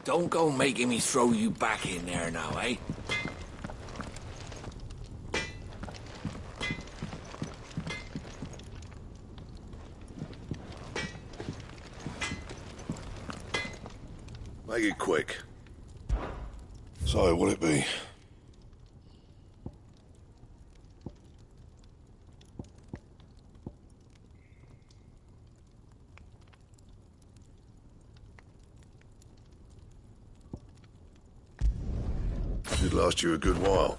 Don't go making me throw you back in there now, eh? Make it quick. So, what'll it be? Should last you a good while.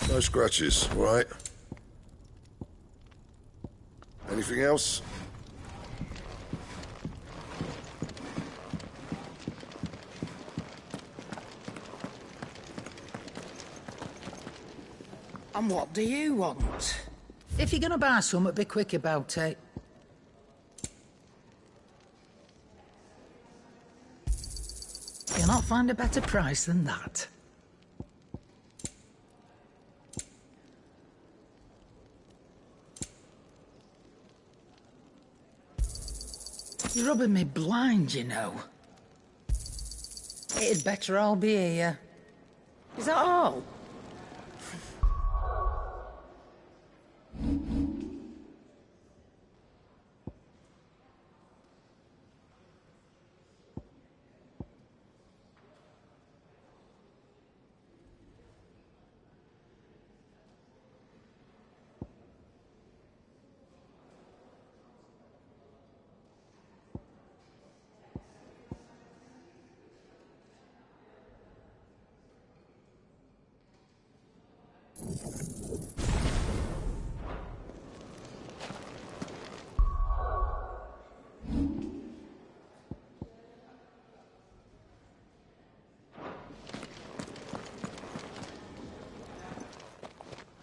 No scratches, all right? Anything else? And what do you want? If you're gonna buy something, be quick about it. You'll not find a better price than that. You're rubbing me blind, you know. It'd better all be here. Is that all?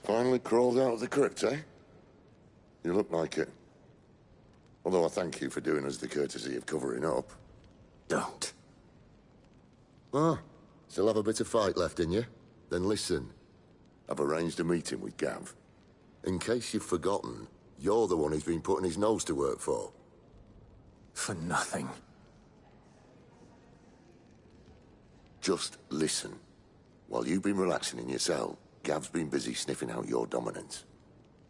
Finally crawled out of the crypt, eh? You look like it. Although I thank you for doing us the courtesy of covering up. Don't. Ah, still have a bit of fight left in you? Then listen. I've arranged a meeting with Gav. In case you've forgotten, you're the one he's been putting his nose to work for. For nothing. Just listen. While you've been relaxing in your cell, Gav's been busy sniffing out your dominance.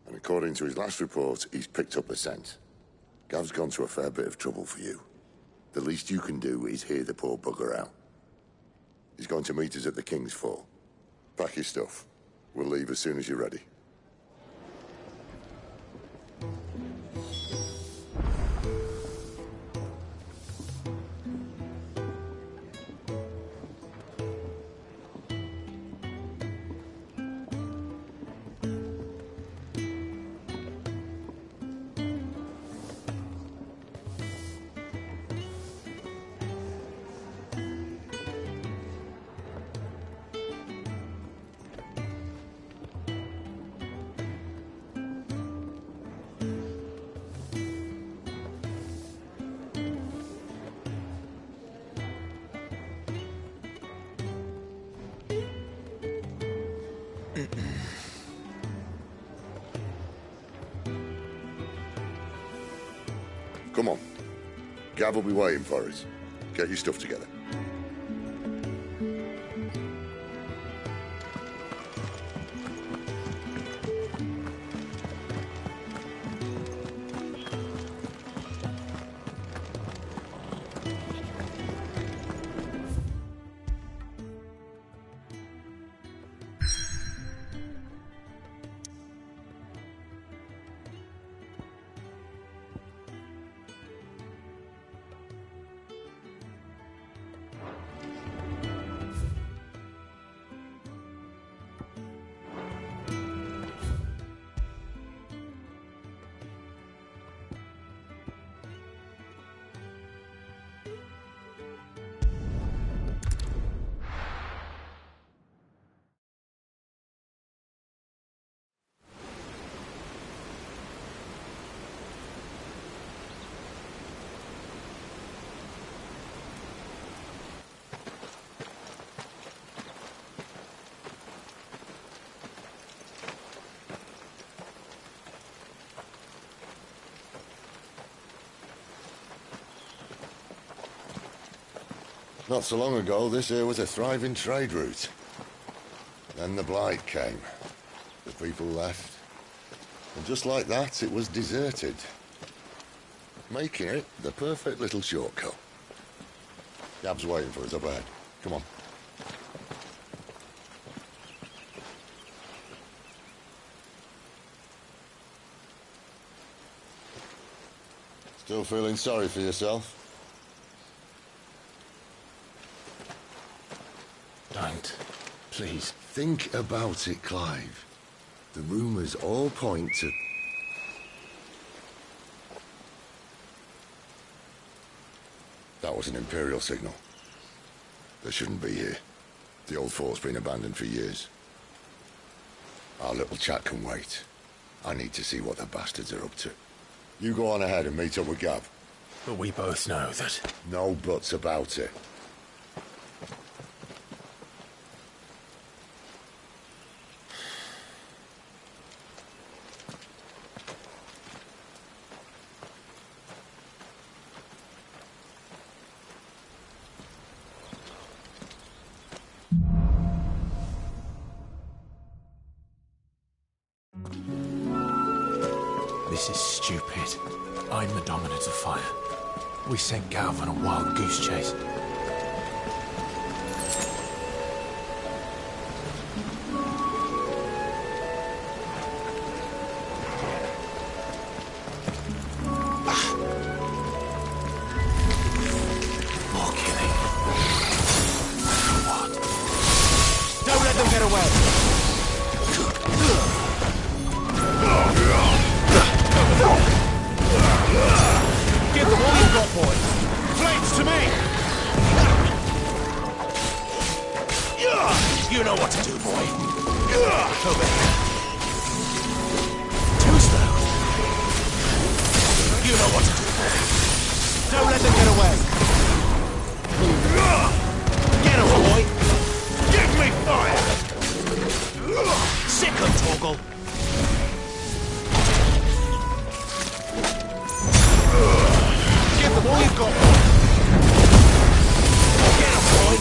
And according to his last report, he's picked up a scent. Gav's gone to a fair bit of trouble for you. The least you can do is hear the poor bugger out. He's going to meet us at the King's Fall. Pack your stuff. We'll leave as soon as you're ready. Come on. Gav will be waiting for us. Get your stuff together. Not so long ago, this here was a thriving trade route. Then the Blight came. The people left. And just like that, it was deserted. Making it the perfect little shortcut. Gab's waiting for us up ahead. Come on. Still feeling sorry for yourself? Don't. Please. Think about it, Clive. The rumours all point to... That was an Imperial signal. They shouldn't be here. The old fort's been abandoned for years. Our little chat can wait. I need to see what the bastards are up to. You go on ahead and meet up with Gab. But we both know that... No buts about it. This is stupid. I'm the dominant of fire. We sent Gav on a wild goose chase. More killing. For what? Don't let them get away! Give them all you've got, boy! Flames to me! You know what to do, boy. Over here. Too slow. You know what to do, boy. Don't let them get away. Get 'em, boy. Give me fire! Sick 'em, Torgal. Give them all you've got, boy. Get 'em, boy.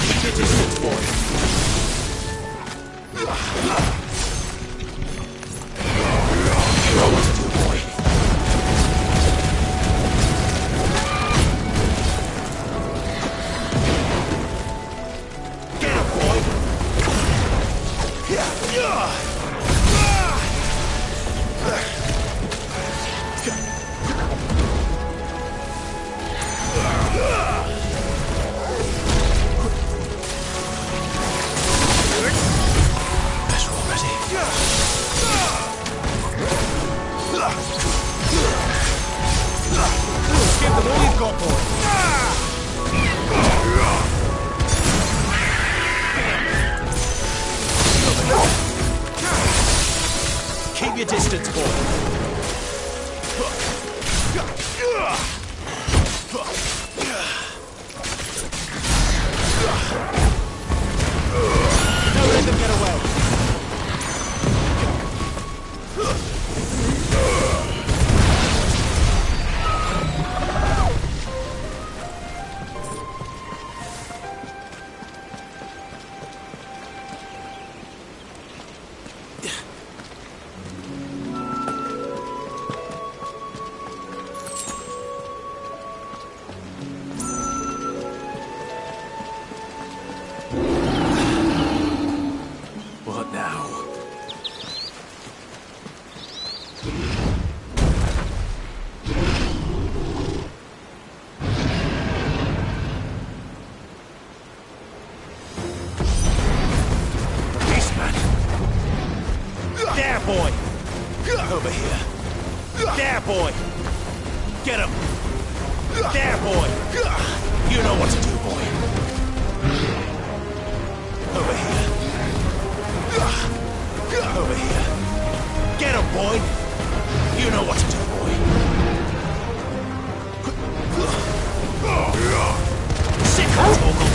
Keep your distance, boy. You know what to do, boy. Get 'em, boy. Give them all you've got, boy. Keep your distance, boy. Don't let them get away. What now? Beastman! There, boy! Over here. There, boy! Get him! There, boy! You know what to do, boy. Over here. Over here. Get him, boy! You know what to do, boy. Sick of Torgal.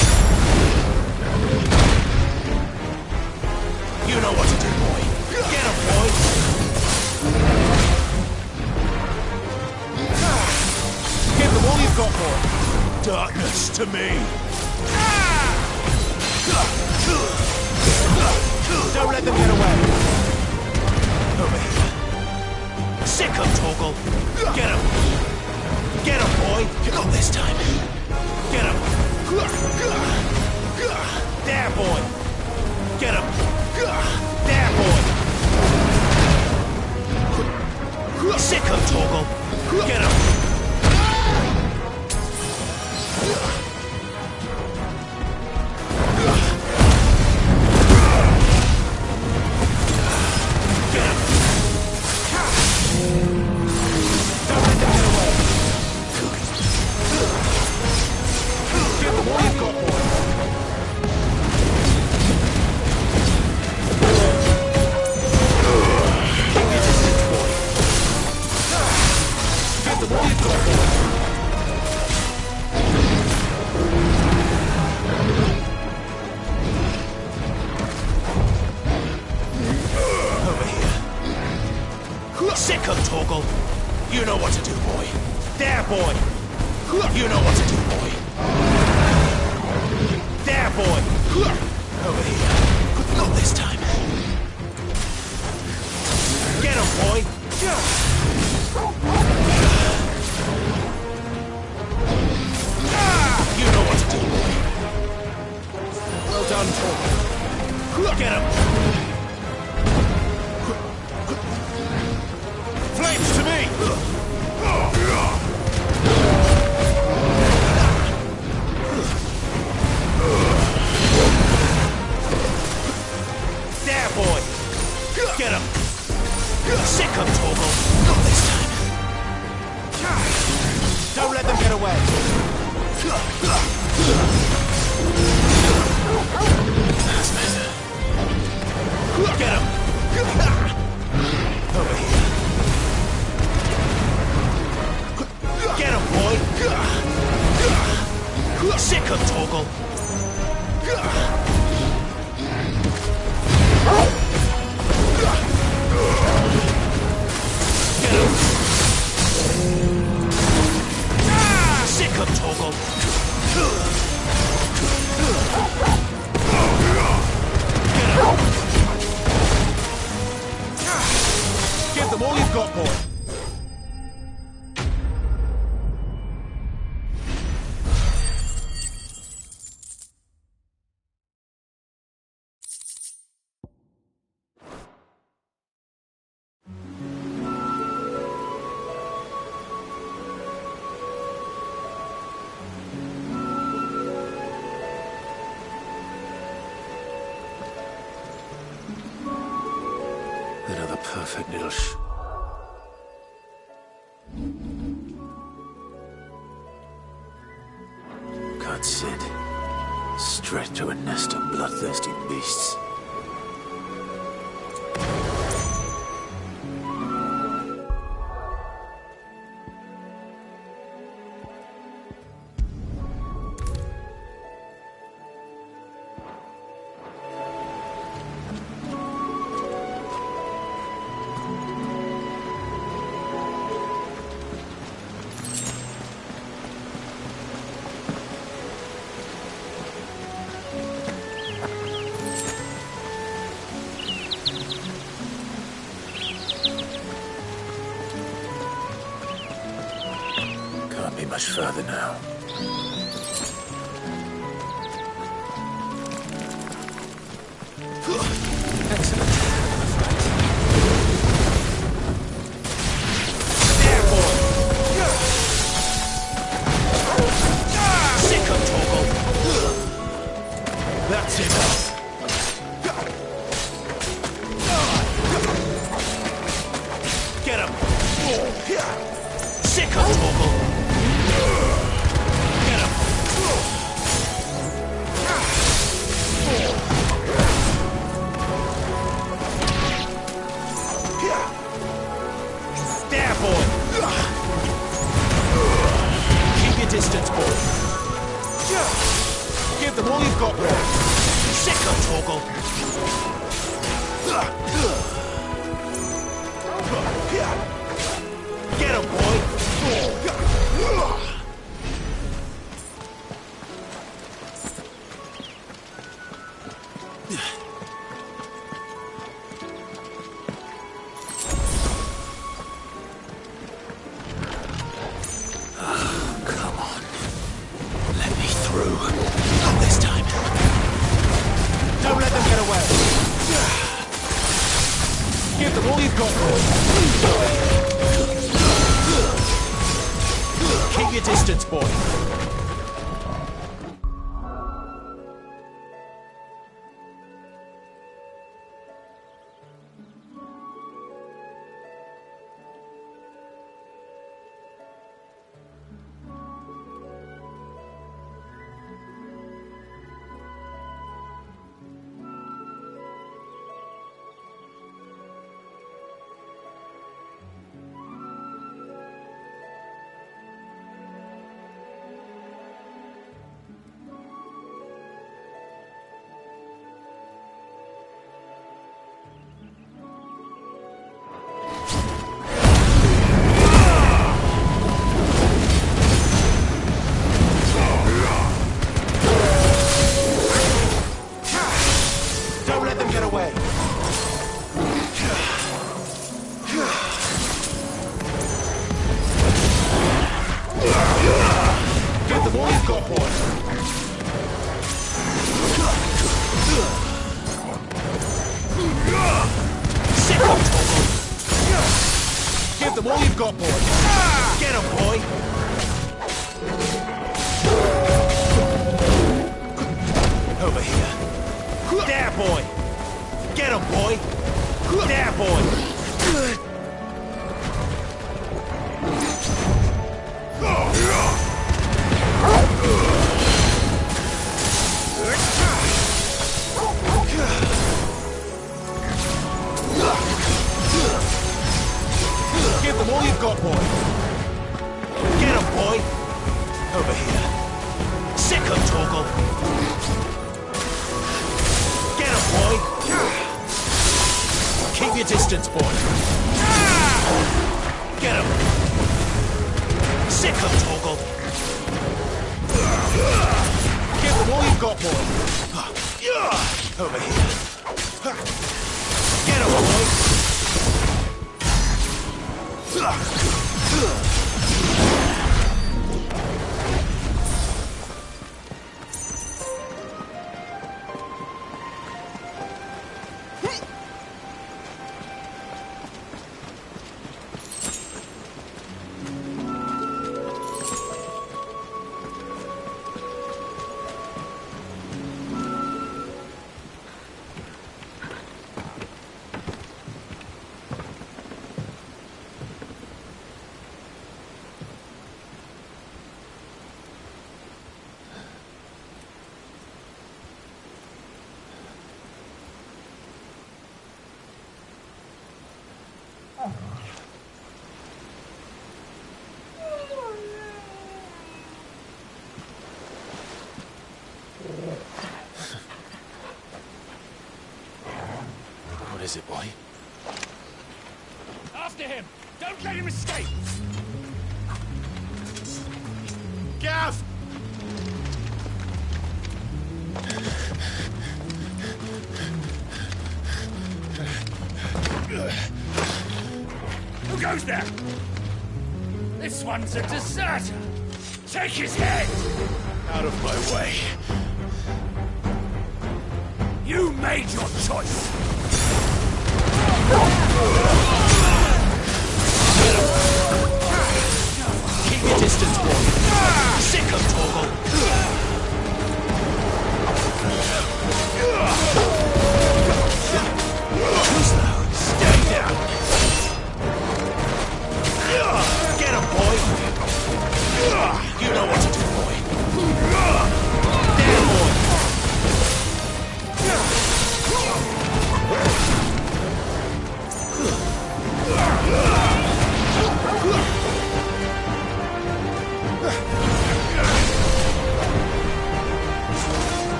You know what to do, boy. Get him, boy! Give them all you've got, boy. Darkness to me. Don't let them get away. Over here. Sick him, Torgal. Get him. Get him, boy. Not this time. Get him. There, boy. Get him. There, boy. Sick him, Torgal. Get him. Sick him, Torgal. You know what to do, boy. There, boy. You know what to do, boy. There, boy. Over here. Not this time. Get him, boy. You know what to do, boy. Well done, Torgal. Get him. Flames to me! There, boy! Get him! Sick him, Torgal! Not this time! Don't let them get away! That's better. Get him! Over here. Get him, boy! Sick him, Torgal! Get him! Sick him, Torgal! Get him! Give them all you've got, boy! Another perfect little God said, straight to a nest of bloodthirsty beasts. Much further now. Excellent. There, boy! Sick him, Torgal! That's it. Get him! Sick him, Torgal! There, boy! Keep your distance, boy. Give them all you've got, boy. Sick him, Torgal! Get him, boy! Come on. Let me through. Not this time. Don't let them get away. Give them all you've got, boy. Keep your distance, boy. Give them all you've got, boy. Get 'em, boy. Over here. There, boy. Get 'em, boy. There, boy. Give them all you've got, boy. Get 'em, boy. Over here. Sick 'em, Torgal. Get 'em, boy. Keep your distance, boy. Get 'em. Sick 'em, Torgal. Give them all you've got, boy. Over here. Get 'em, boy. What is it, boy? After him! Don't let him escape! Gav! Who goes there? This one's a deserter! Take his head! Out of my way. You made your choice! Keep your distance, boy. Sick of Torgal. Too slow. Stay down. Get him, boy. You know what to do, boy. There, boy.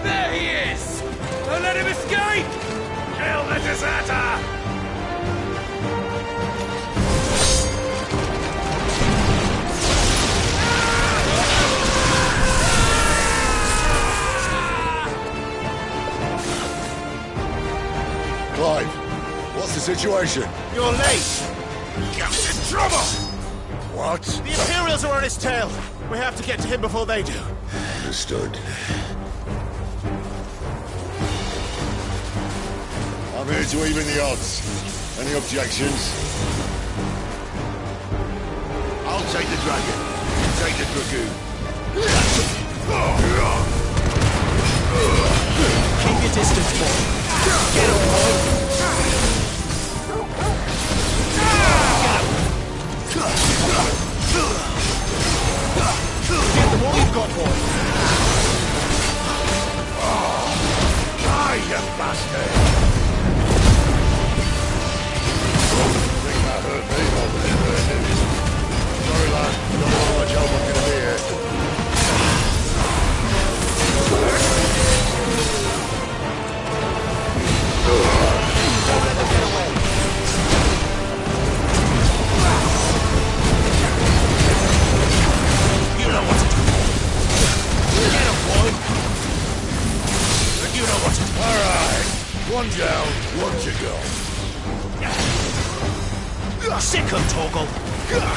There he is! Don't let him escape! Kill the deserter! arrived. What's the situation? You're late. Gav's in trouble! What? The Imperials are on his tail. We have to get to him before they do. Understood. I'm here to even the odds. Any objections? I'll take the dragon. You take the dragoon. Keep your distance, boy. Get him, boy. Get them all you've got, boy. Die, you bastard! I think that hurt me more than it hurt him. Sorry, lad. Don't know how much help I'm gonna be here. Don't let them get away. You know what to do. Get him, boy. You know what to do. All right. One down, one to go. Sick him, Torgal. Get him.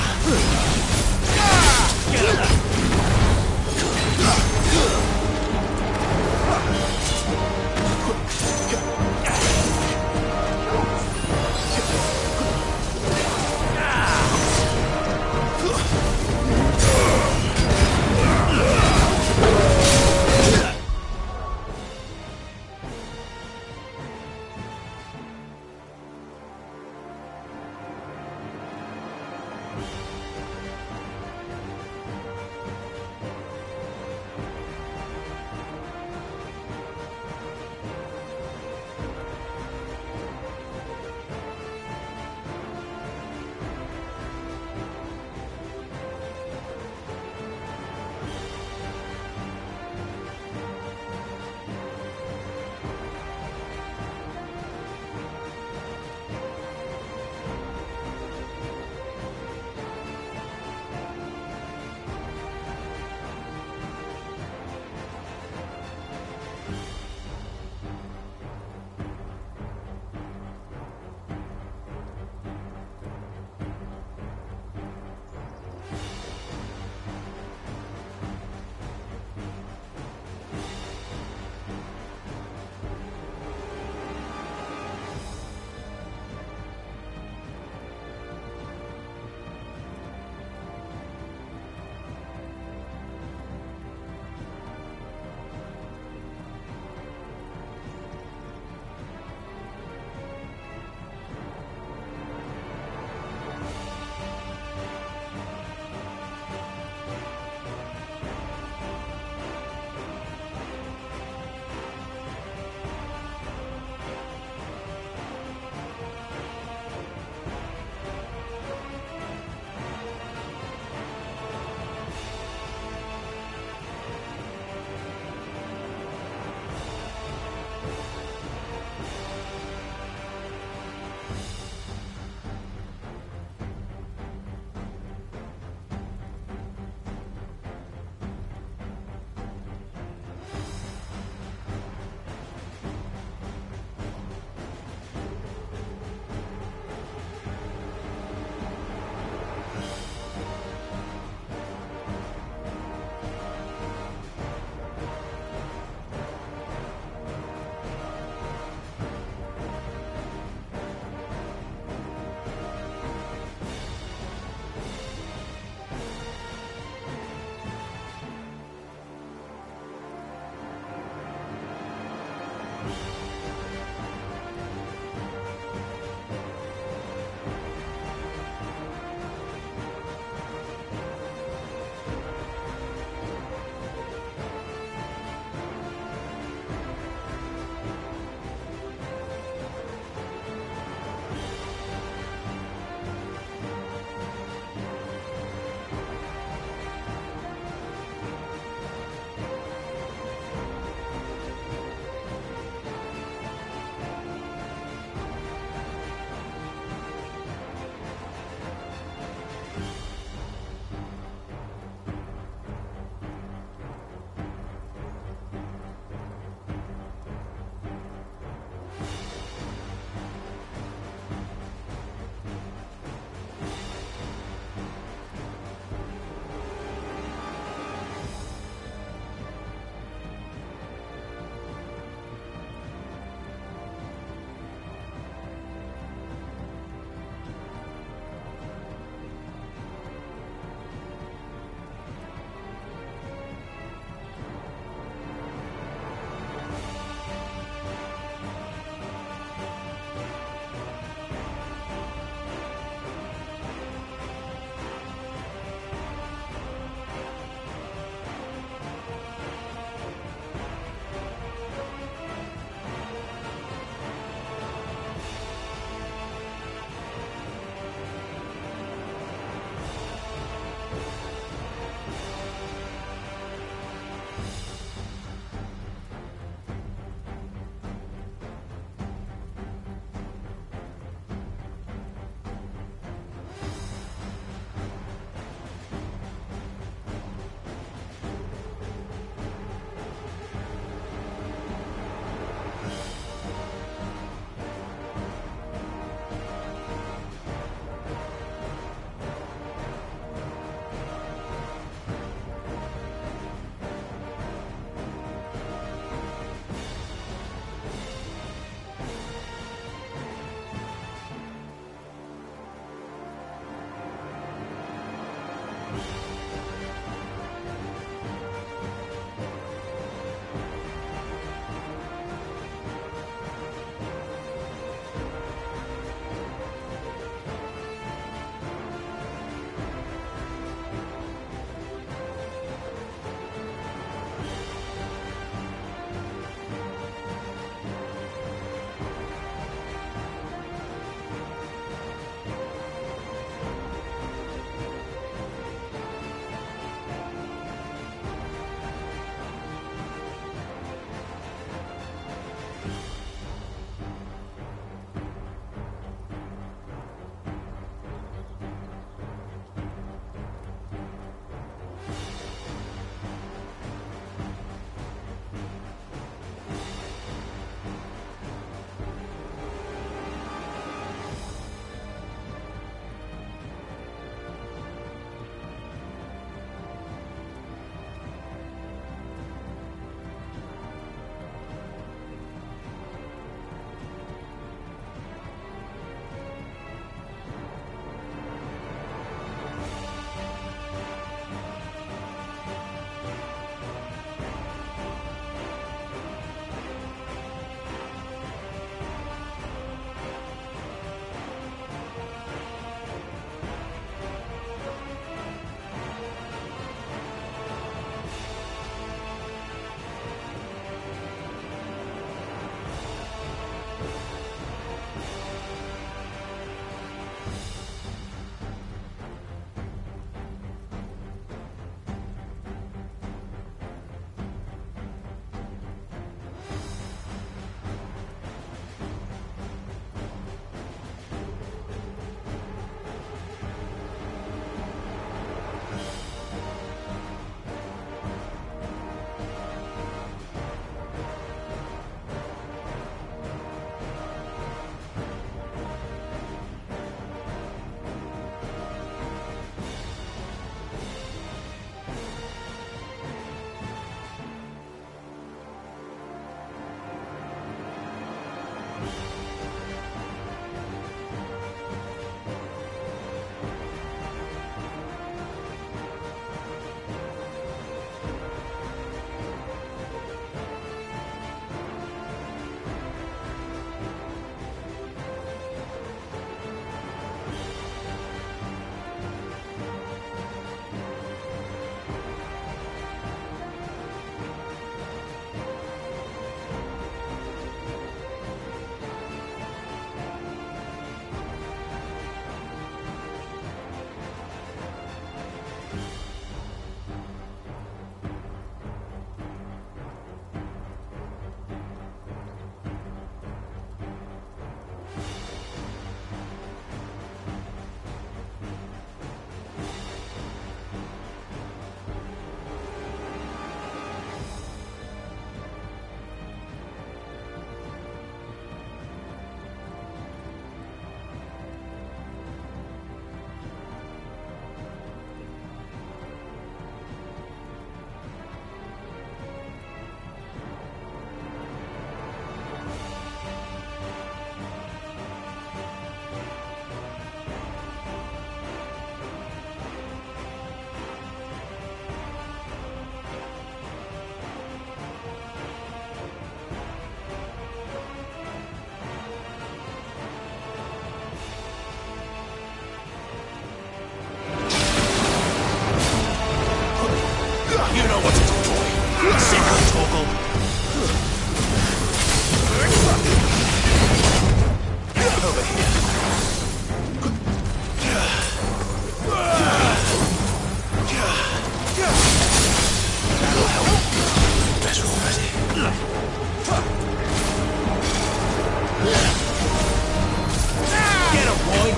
boy.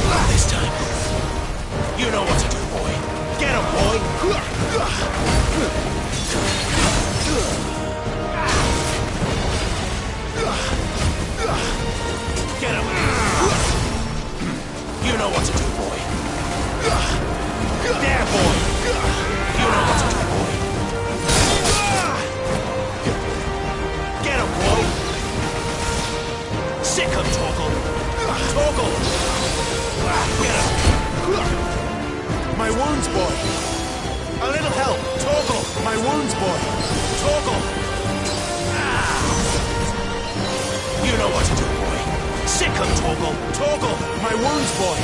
Not this time. You know what to do, boy. Get him, boy. Get him. You know what to do, boy. There, boy. You know what to do, boy. Get him, boy. Sick him, Torgal. Torgal. Get him. My wounds, boy. A little help. Torgal. My wounds, boy. Torgal. You know what to do, boy. Sick him, Torgal. Torgal. My wounds, boy.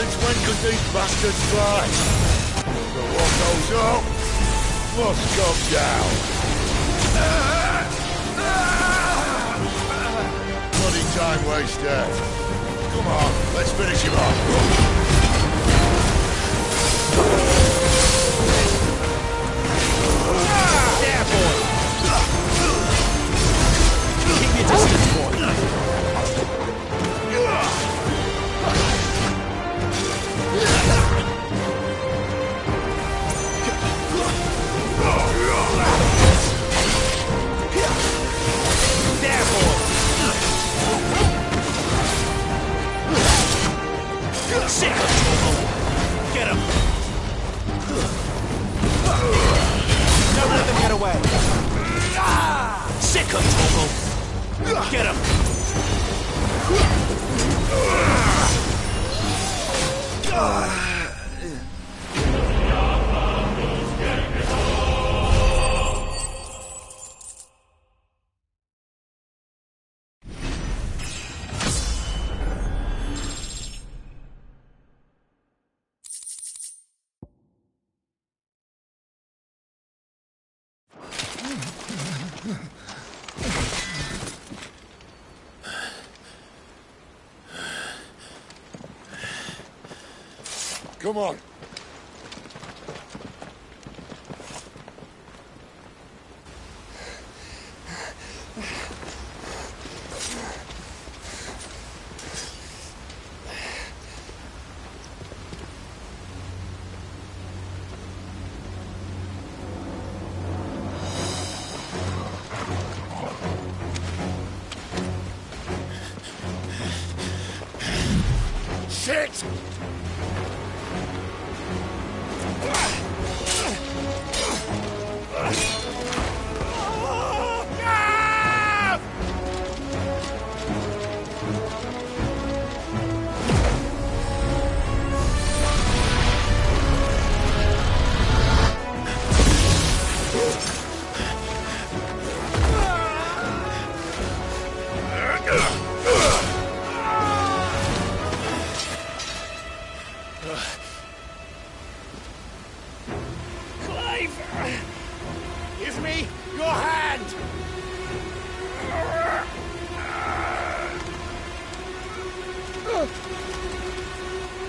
Since when could these bastards fly? But what goes up must come down. Bloody time waster. Come on, let's finish him off. There, boy! Keep your distance, boy! There, boy! Sick of trouble! Get him! Don't let them get away! Sick of trouble! Get him! Come on. Shit! Give me your hand!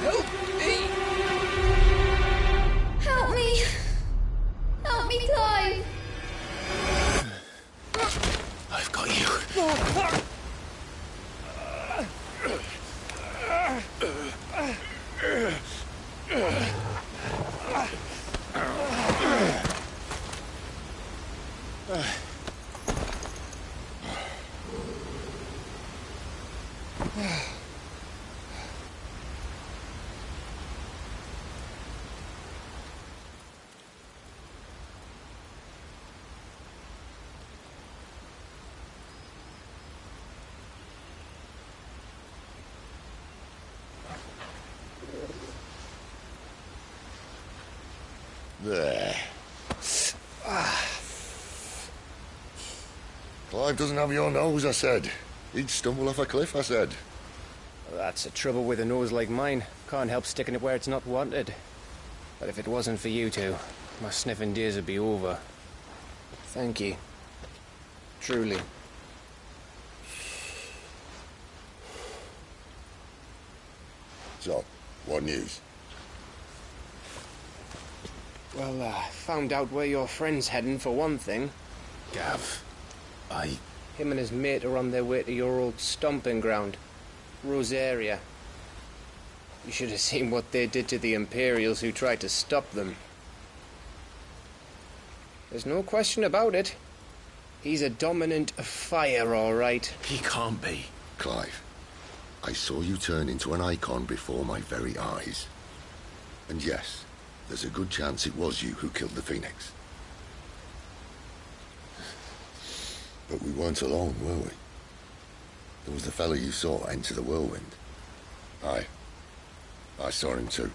Help me! Help me! Help me, Clive! I've got you. There. Clive doesn't have your nose, I said. He'd stumble off a cliff, I said. Well, that's the trouble with a nose like mine. Can't help sticking it where it's not wanted. But if it wasn't for you two, my sniffing days would be over. Thank you. Truly. So, what news? Well, found out where your friend's heading, for one thing. Gav, Him and his mate are on their way to your old stomping ground, Rosaria. You should have seen what they did to the Imperials who tried to stop them. There's no question about it. He's a dominant of fire, all right. he can't be. Clive, I saw you turn into an icon before my very eyes. And yes, there's a good chance it was you who killed the Phoenix. But we weren't alone, were we? There was the fellow you saw enter the whirlwind. I saw him too.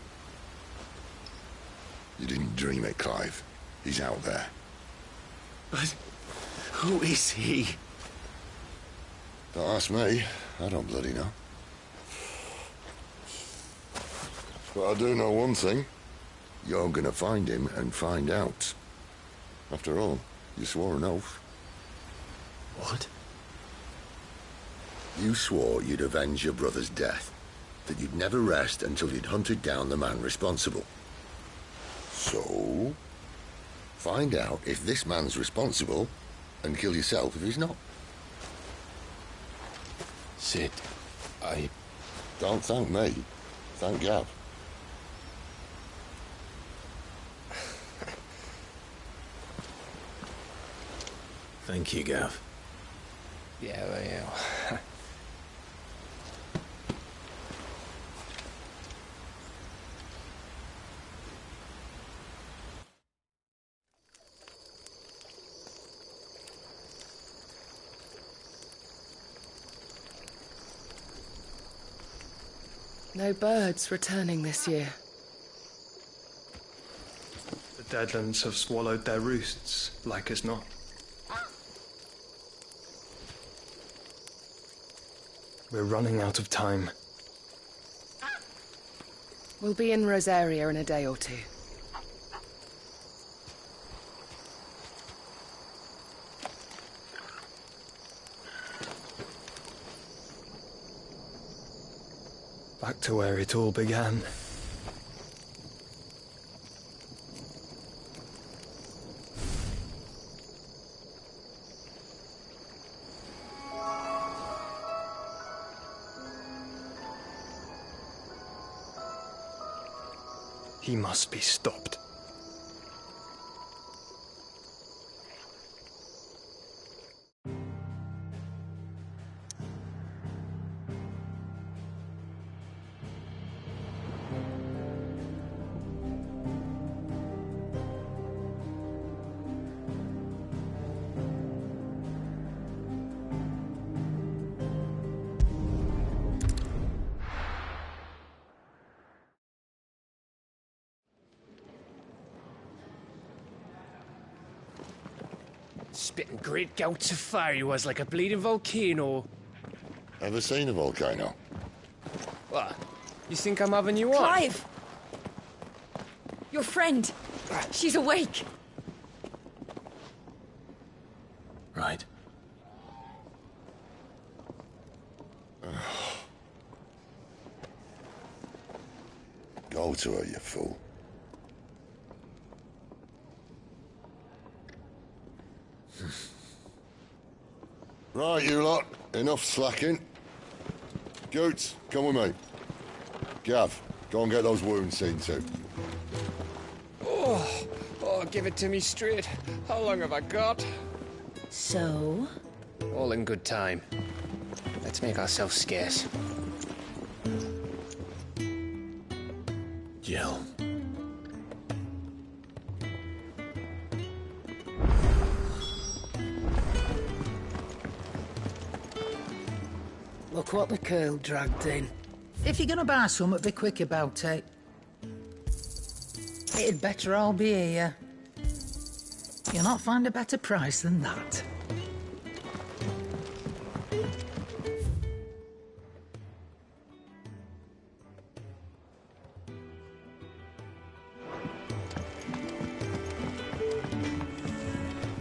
You didn't dream it, Clive. He's out there. But who is he? Don't ask me. I don't bloody know. But I do know one thing. You're gonna find him and find out. After all, you swore an oath. What? You swore you'd avenge your brother's death, that you'd never rest until you'd hunted down the man responsible. So, find out if this man's responsible, and kill yourself if he's not. Sid, I... Don't thank me. Thank Gav. Thank you, Gav. Yeah, well. No birds returning this year. The Deadlands have swallowed their roosts, like as not. We're running out of time. We'll be in Rosaria in a day or two. Back to where it all began. He must be stopped. Spitting great gouts of fire he was, like a bleeding volcano. Ever seen a volcano? What? You think I'm having you on? Clive! Your friend. She's awake. Right. Go to her, you fool. Right, you lot. Enough slacking. Goots, come with me. Gav, go and get those wounds seen to. Oh, give it to me straight. How long have I got? So? All in good time. Let's make ourselves scarce. Jill. Look what the curl dragged in. If you're gonna buy something, be quick about it. It'd better all be here. You'll not find a better price than that.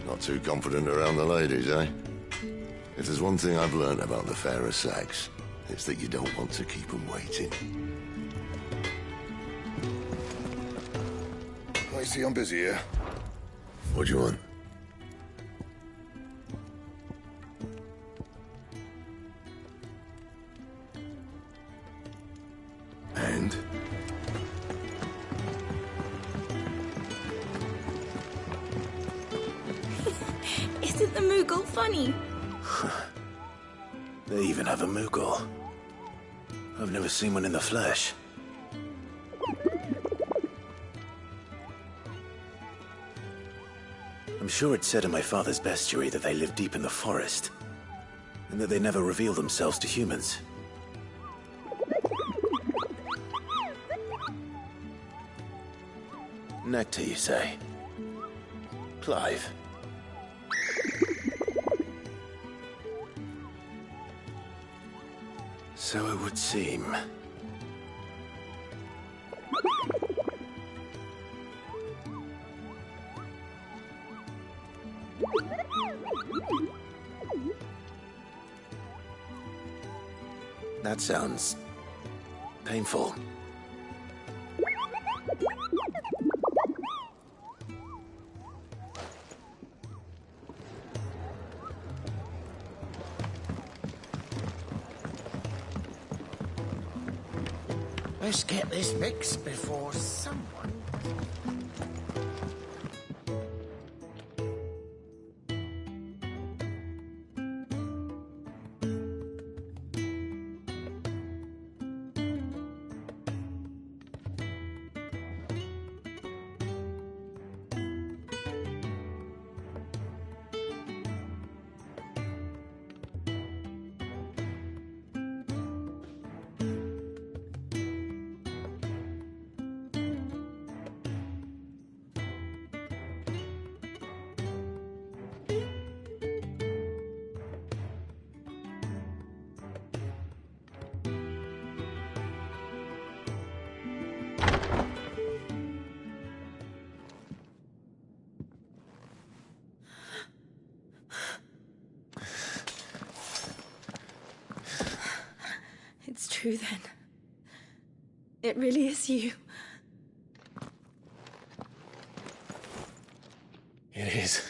Not too confident around the ladies, eh? If there's one thing I've learned about the fairer sex, it's that you don't want to keep them waiting. I see I'm busy here. What do you want? And? Isn't the Moogle funny? They even have a Moogle. I've never seen one in the flesh. I'm sure it said in my father's bestiary that they live deep in the forest, and that they never reveal themselves to humans. Nectar, you say? Clive. So it would seem. That sounds painful. Let's get this fixed before someone... It's true then. It really is you. It is.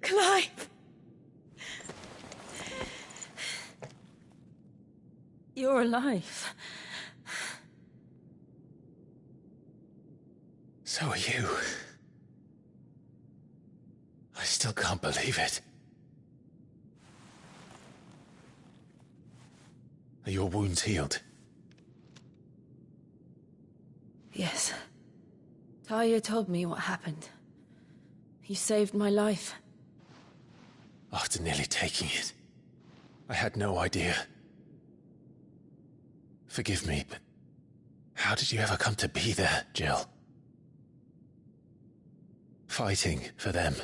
Clive! You're alive. So are you. I still can't believe it. Are your wounds healed? Yes. Talia told me what happened. You saved my life. After nearly taking it, I had no idea. Forgive me, but how did you ever come to be there, Jill? Fighting for them.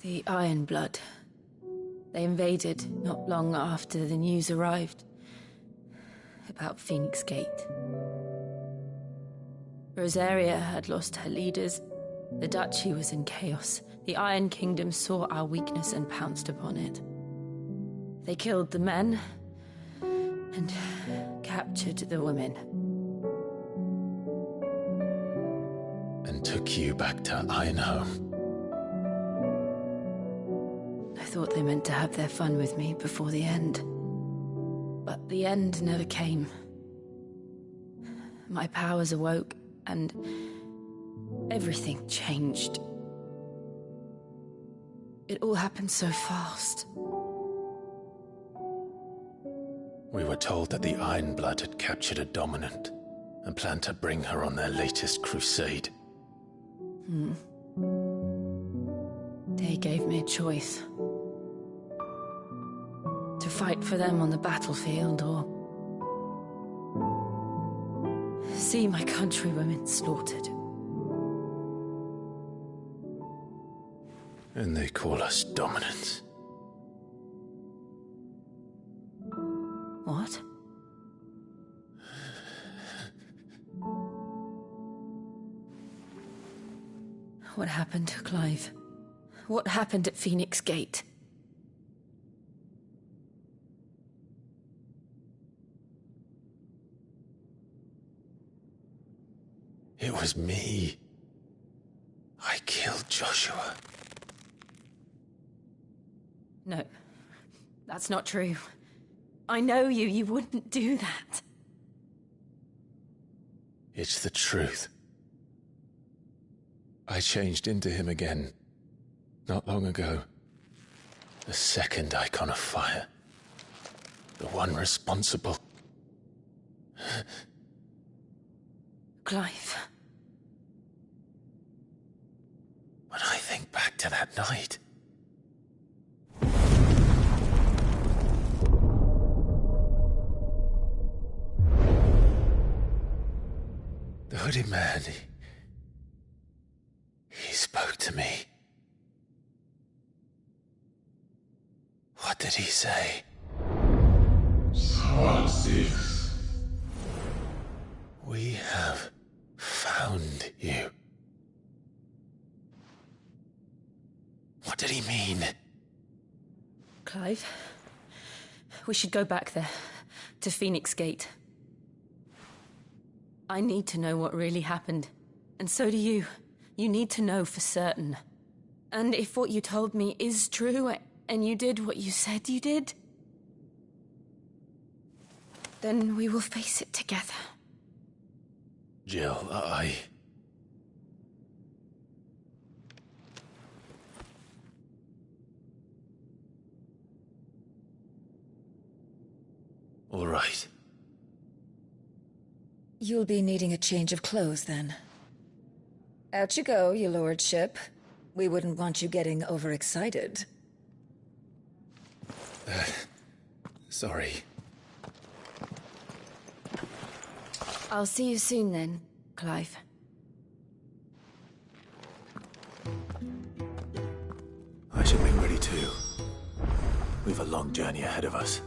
The Iron Blood. They invaded not long after the news arrived about Phoenix Gate. Rosaria had lost her leaders. The Duchy was in chaos. The Iron Kingdom saw our weakness and pounced upon it. They killed the men and captured the women. And took you back to Ironhome. I thought they meant to have their fun with me before the end. But the end never came. My powers awoke, and everything changed. It all happened so fast. We were told that the Iron Blood had captured a dominant and planned to bring her on their latest crusade. They gave me a choice. To fight for them on the battlefield, or see my countrywomen slaughtered. And they call us dominants. What? What happened to Clive? What happened at Phoenix Gate? It was me. I killed Joshua. No, that's not true. I know you. You wouldn't do that. It's the truth. I changed into him again, not long ago. The second icon of fire. The one responsible. Clive. When I think back to that night... The hooded man, he spoke to me. What did he say? XVI. We have found What did he mean? Clive, we should go back there, to Phoenix Gate. I need to know what really happened, and so do you. You need to know for certain. And if what you told me is true, and you did what you said you did, then we will face it together. Jill, All right. You'll be needing a change of clothes, then. Out you go, your lordship. We wouldn't want you getting overexcited. Sorry. I'll see you soon then, Clive. I should be ready too. We've a long journey ahead of us.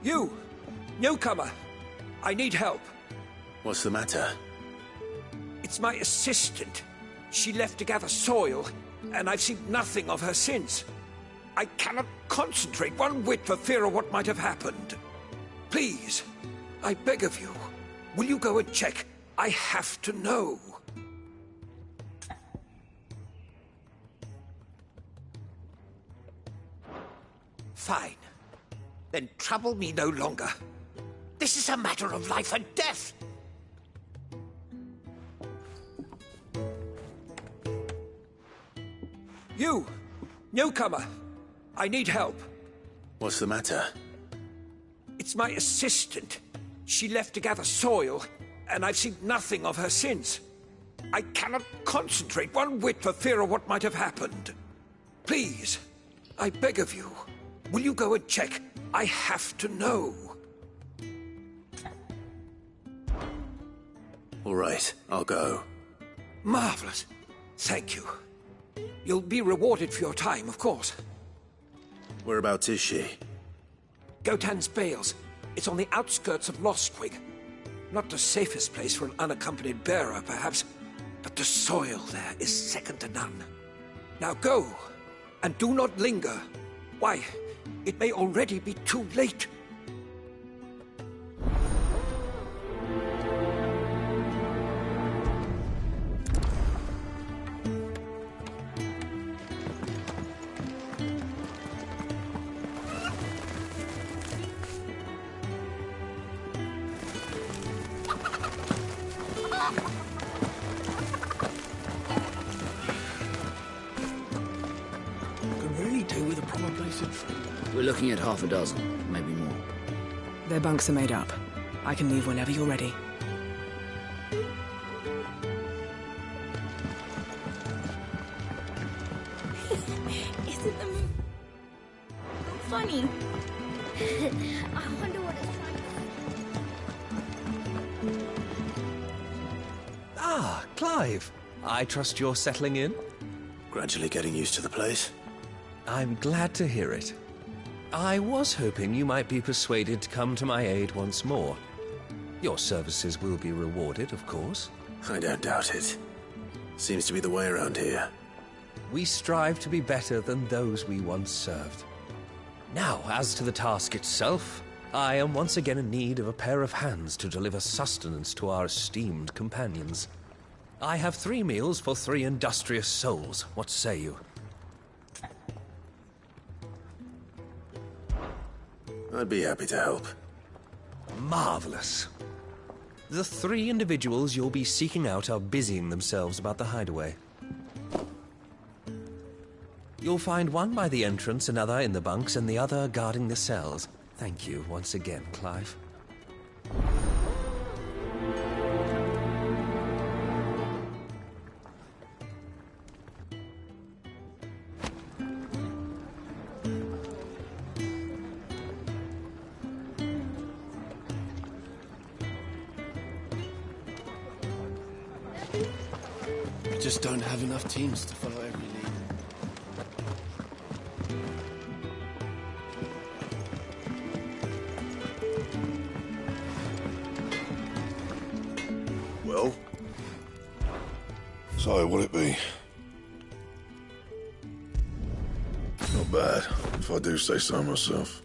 You! Newcomer! I need help. What's the matter? It's my assistant. She left to gather soil, and I've seen nothing of her since. I cannot concentrate one whit for fear of what might have happened. Please, I beg of you, will you go and check? I have to know. Fine. Then trouble me no longer. This is a matter of life and death. You! Newcomer! I need help. What's the matter? It's my assistant. She left to gather soil, and I've seen nothing of her since. I cannot concentrate one whit for fear of what might have happened. Please, I beg of you, will you go and check? I have to know. All right, I'll go. Marvelous. Thank you. You'll be rewarded for your time, of course. Whereabouts is she? Gotan's Bales. It's on the outskirts of Lostwig. Not the safest place for an unaccompanied bearer, perhaps, but the soil there is second to none. Now go, and do not linger. Why, it may already be too late. We're looking at half a dozen, maybe more. Their bunks are made up. I can leave whenever you're ready. funny. I wonder what it's trying to... Ah, Clive. I trust you're settling in? Gradually getting used to the place. I'm glad to hear it. I was hoping you might be persuaded to come to my aid once more. Your services will be rewarded, of course. I don't doubt it. Seems to be the way around here. We strive to be better than those we once served. Now, as to the task itself, I am once again in need of a pair of hands to deliver sustenance to our esteemed companions. I have 3 meals for 3 industrious souls. What say you? I'd be happy to help. Marvelous. The 3 individuals you'll be seeking out are busying themselves about the hideaway. You'll find one by the entrance, another in the bunks, and the other guarding the cells. Thank you once again, Clive. We just don't have enough teams to follow every lead. Well? So, what'll it be? Not bad, if I do say so myself.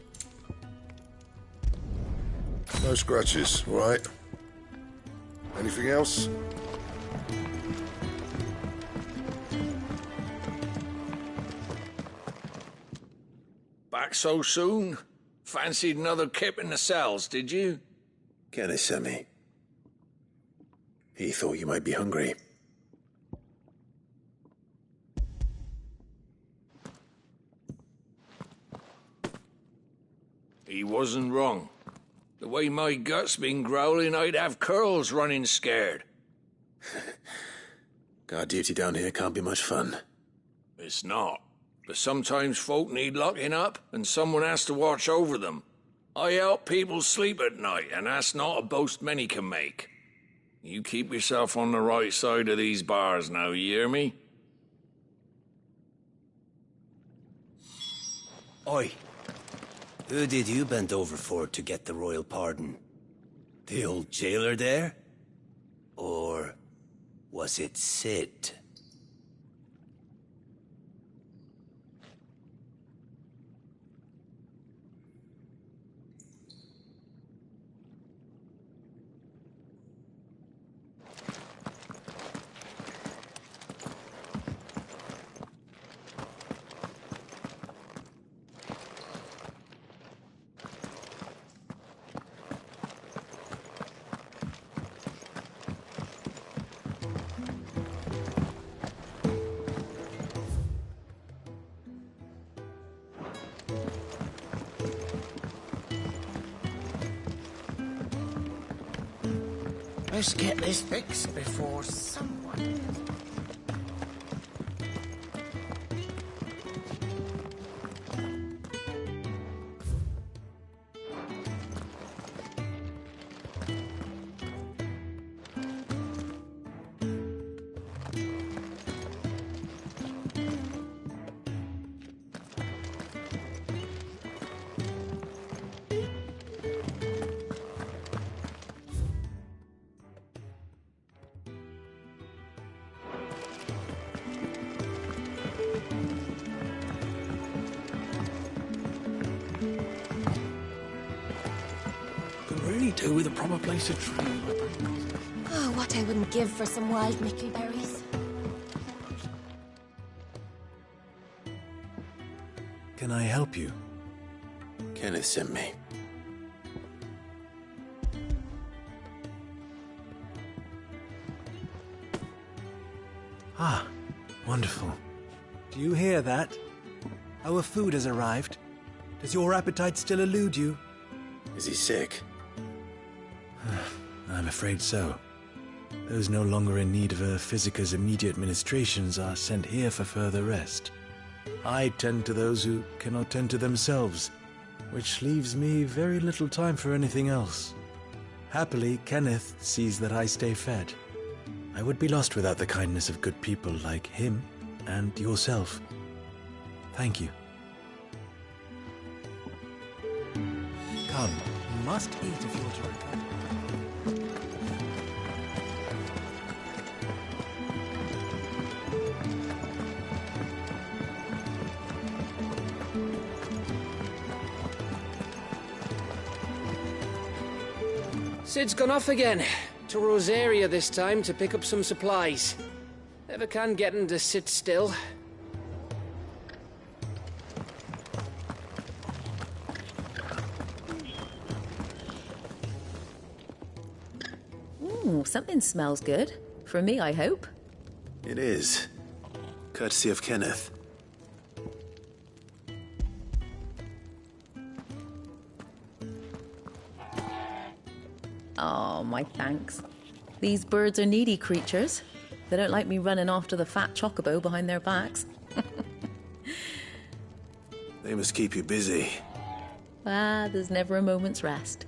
No scratches, right? Anything else? Back so soon? Fancied another kip in the cells, did you? Kenneth sent me. He thought you might be hungry. He wasn't wrong. The way my gut's been growling, I'd have curls running scared. Guard duty down here can't be much fun. It's not. But sometimes folk need locking up, and someone has to watch over them. I help people sleep at night, and that's not a boast many can make. You keep yourself on the right side of these bars now, you hear me? Oi. Who did you bend over for to get the royal pardon? The old jailer there? Or was it Sid? Let's get this fixed before someone... Do with a proper place to train. Oh, what I wouldn't give for some wild mickleberries. Can I help you? Kenneth sent me. Ah, wonderful. Do you hear that? Our food has arrived. Does your appetite still elude you? Is he sick? I'm afraid so. Those no longer in need of a physicker's immediate ministrations are sent here for further rest. I tend to those who cannot tend to themselves, which leaves me very little time for anything else. Happily, Kenneth sees that I stay fed. I would be lost without the kindness of good people like him and yourself. Thank you. Come, you must eat if you're to recover. Sid's gone off again. To Rosaria this time to pick up some supplies. Never can get him to sit still. Ooh, something smells good. For me, I hope. It is. Courtesy of Kenneth. Oh, my thanks. These birds are needy creatures. They don't like me running after the fat chocobo behind their backs. They must keep you busy. There's never a moment's rest.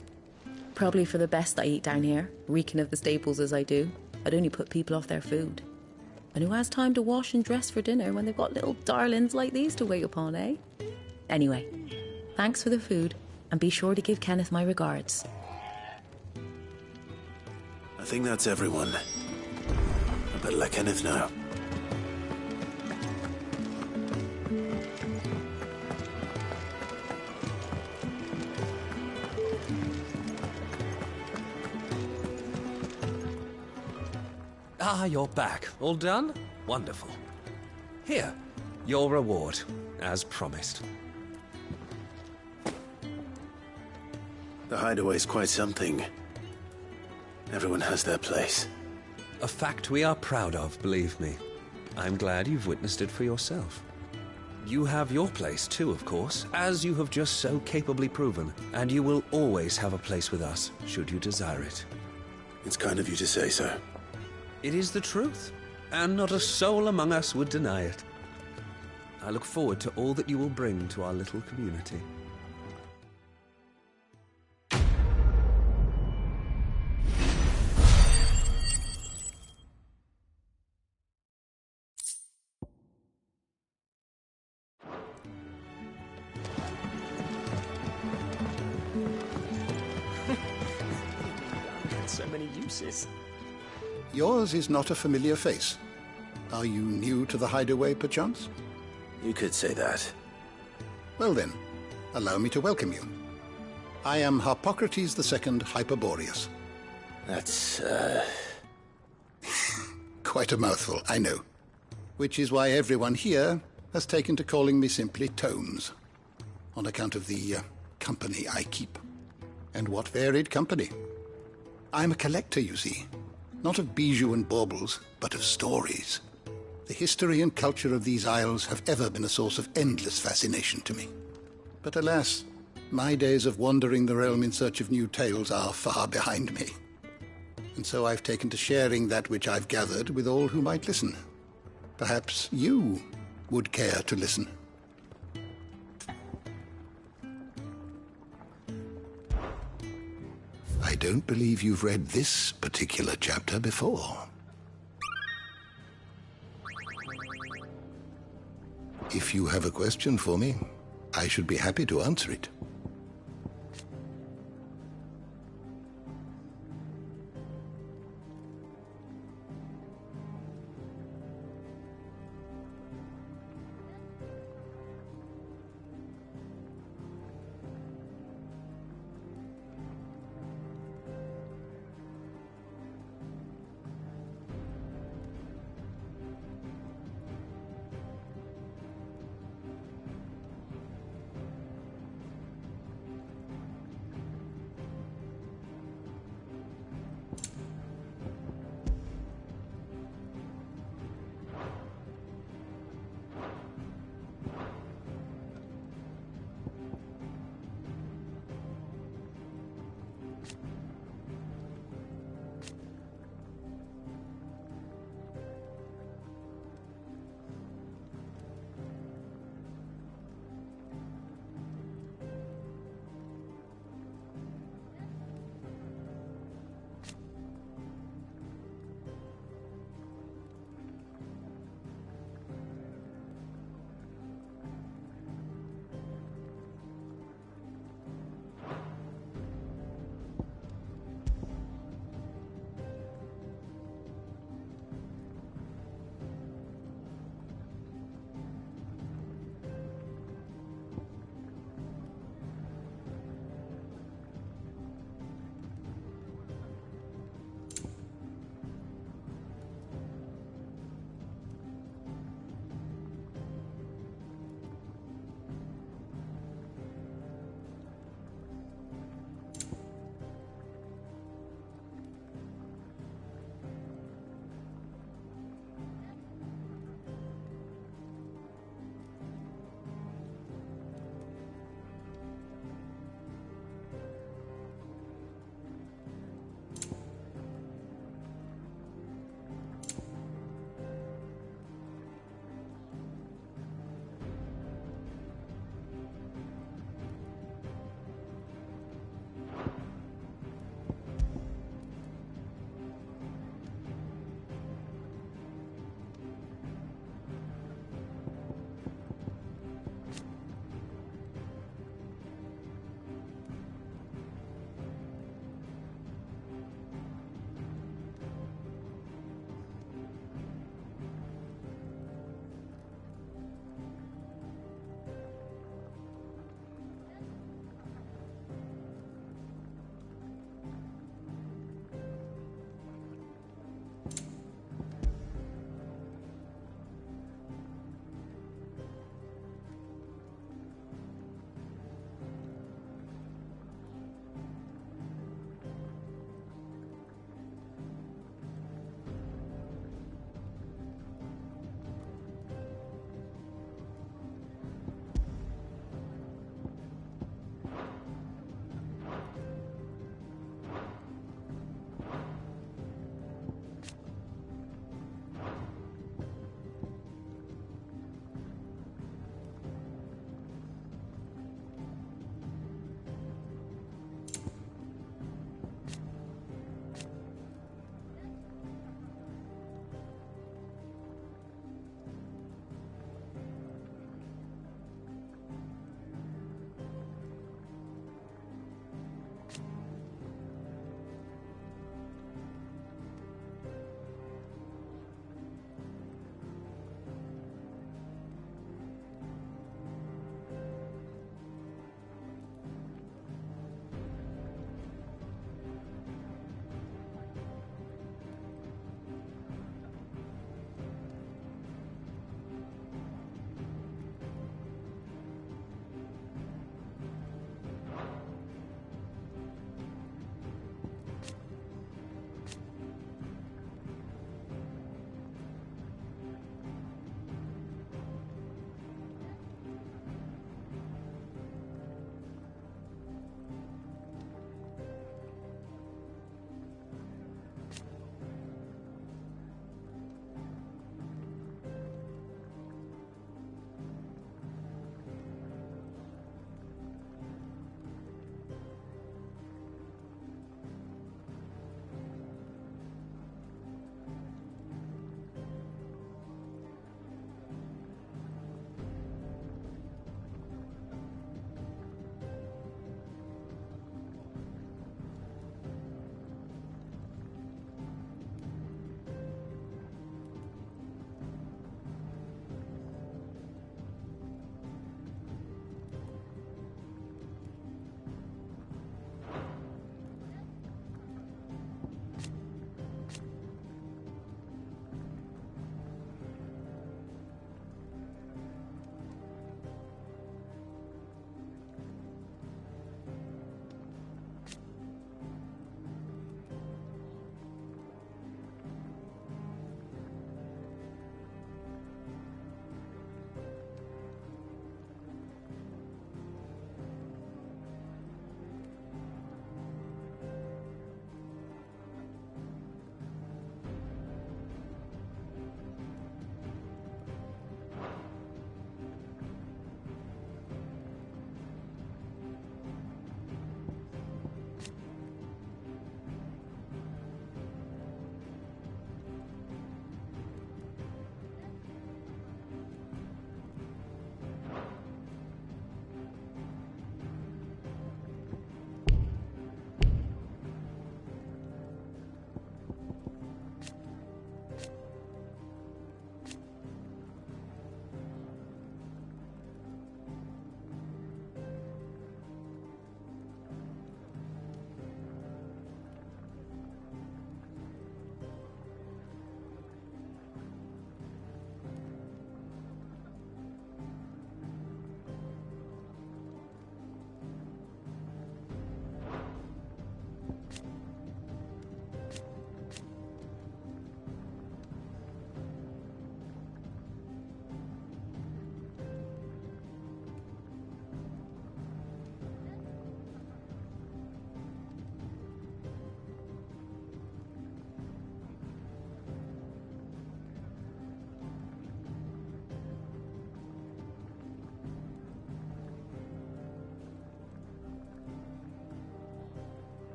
Probably for the best I eat down here, reeking of the staples as I do. I'd only put people off their food. And who has time to wash and dress for dinner when they've got little darlings like these to wait upon, eh? Anyway, thanks for the food, and be sure to give Kenneth my regards. I think that's everyone. I better let Kenneth know. Ah, you're back. All done? Wonderful. Here, your reward, as promised. The hideaway's quite something. Everyone has their place. A fact we are proud of, believe me. I'm glad you've witnessed it for yourself. You have your place too, of course, as you have just so capably proven, and you will always have a place with us, should you desire it. It's kind of you to say so. It is the truth, and not a soul among us would deny it. I look forward to all that you will bring to our little community. So many uses. Yours is not a familiar face. Are you new to the hideaway, perchance? You could say that. Well then, allow me to welcome you. I am Harpocrates II Hyperboreus. That's, Quite a mouthful, I know. Which is why everyone here has taken to calling me simply Tomes, on account of the company I keep. And what varied company. I'm a collector, you see. Not of bijou and baubles, but of stories. The history and culture of these isles have ever been a source of endless fascination to me. But alas, my days of wandering the realm in search of new tales are far behind me. And so I've taken to sharing that which I've gathered with all who might listen. Perhaps you would care to listen. I don't believe you've read this particular chapter before. If you have a question for me, I should be happy to answer it.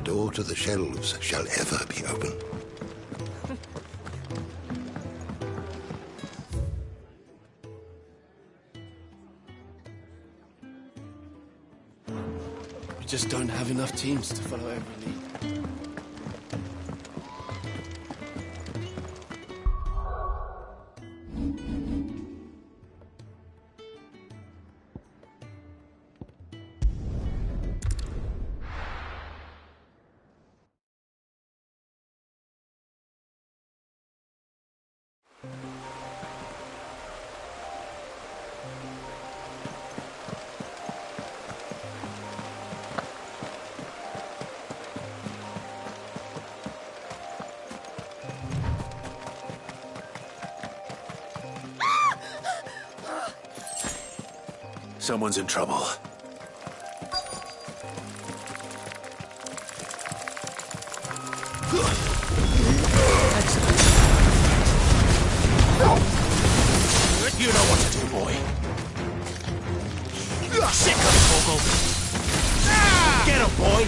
door to the shelves shall ever be open. We just don't have enough teams to follow every lead. Someone's in trouble. You know what to do, boy. Sick of Torgal. Get him, boy.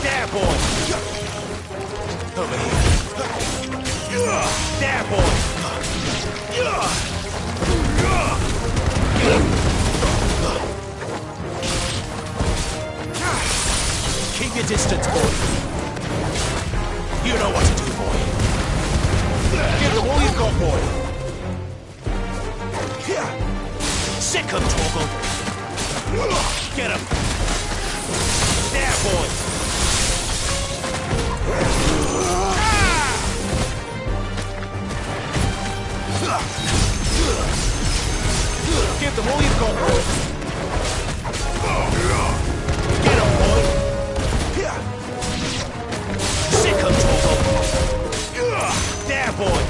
There, boy. Over here. There, boy. Keep your distance, boy. You know what to do, boy. Give them all you've got, boy. Sick 'em, Torgal. Get him. There, boy. Give them all you've got, boy. Get him, boy. Sick 'em, Torgal. There, boy.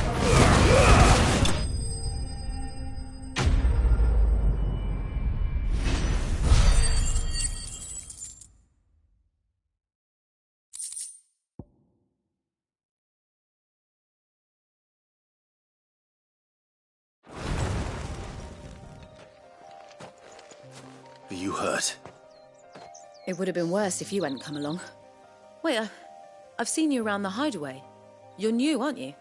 Are you hurt? It would have been worse if you hadn't come along. Wait, I've seen you around the hideaway. You're new, aren't you?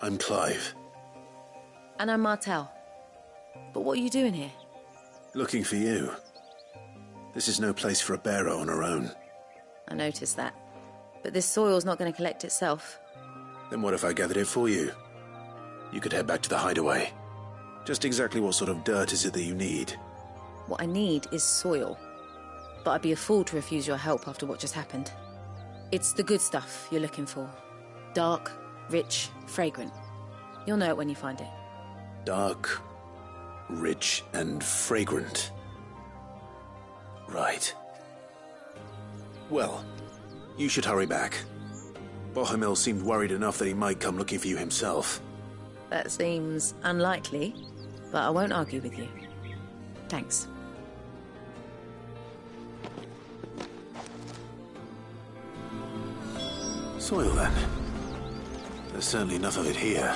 I'm Clive. And I'm Martel. But what are you doing here? Looking for you. This is no place for a bearer on her own. I noticed that. But this soil's not going to collect itself. Then what if I gathered it for you? You could head back to the hideaway. Just exactly what sort of dirt is it that you need? What I need is soil. But I'd be a fool to refuse your help after what just happened. It's the good stuff you're looking for. Dark, rich, fragrant. You'll know it when you find it. Dark, rich, and fragrant. Right. Well, you should hurry back. Bohemil seemed worried enough that he might come looking for you himself. That seems unlikely, but I won't argue with you. Thanks. Soil, then. There's certainly enough of it here.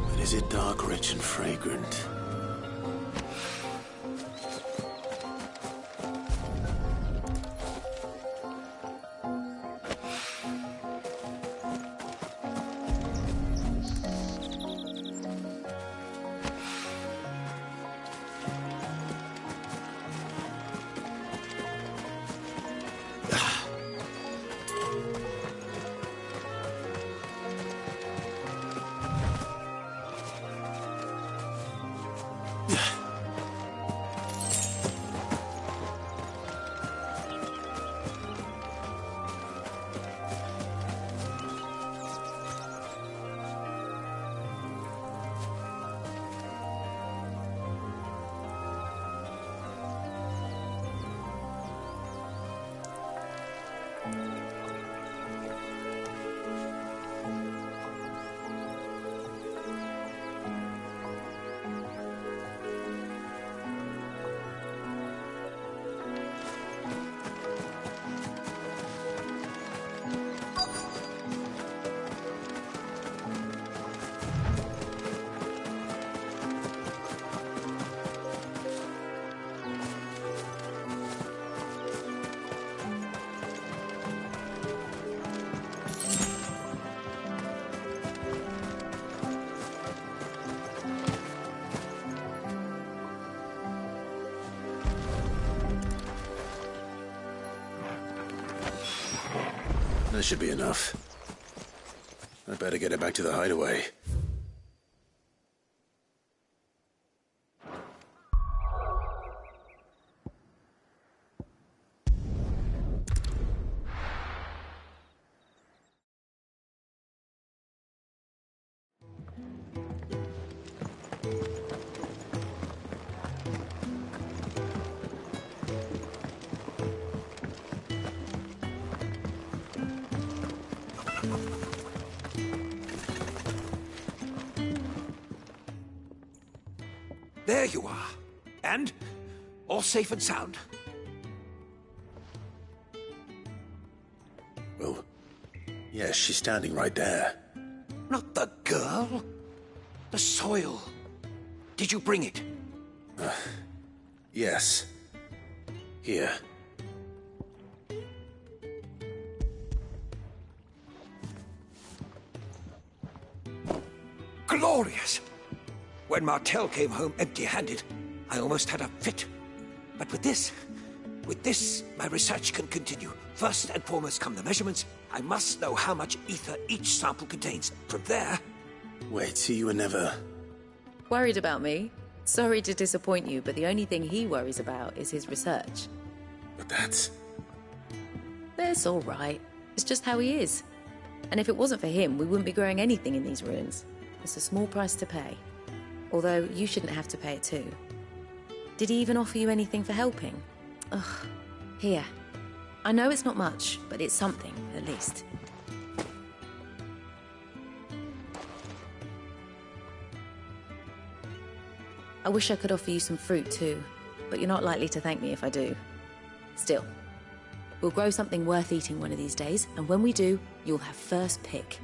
But is it dark, rich, and fragrant? That should be enough. I'd better get it back to the hideaway. There you are. And all safe and sound. Well, yes, she's standing right there. Not the girl. The soil. Did you bring it? Yes. Here. Glorious! When Martel came home empty-handed, I almost had a fit. But with this, my research can continue. First and foremost come the measurements. I must know how much ether each sample contains. From there... Wait, so you were never... Worried about me? Sorry to disappoint you, but the only thing he worries about is his research. But that's... That's all right. It's just how he is. And if it wasn't for him, we wouldn't be growing anything in these ruins. It's a small price to pay. Although, you shouldn't have to pay it too. Did he even offer you anything for helping? Ugh. Here. I know it's not much, but it's something, at least. I wish I could offer you some fruit too, but you're not likely to thank me if I do. Still, we'll grow something worth eating one of these days, and when we do, you'll have first pick.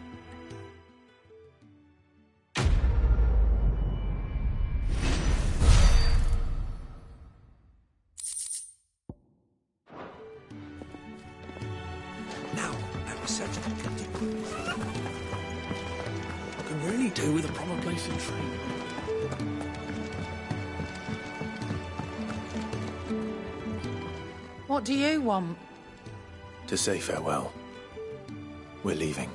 Can really do with a proper place to train. What do you want? To say farewell. We're leaving.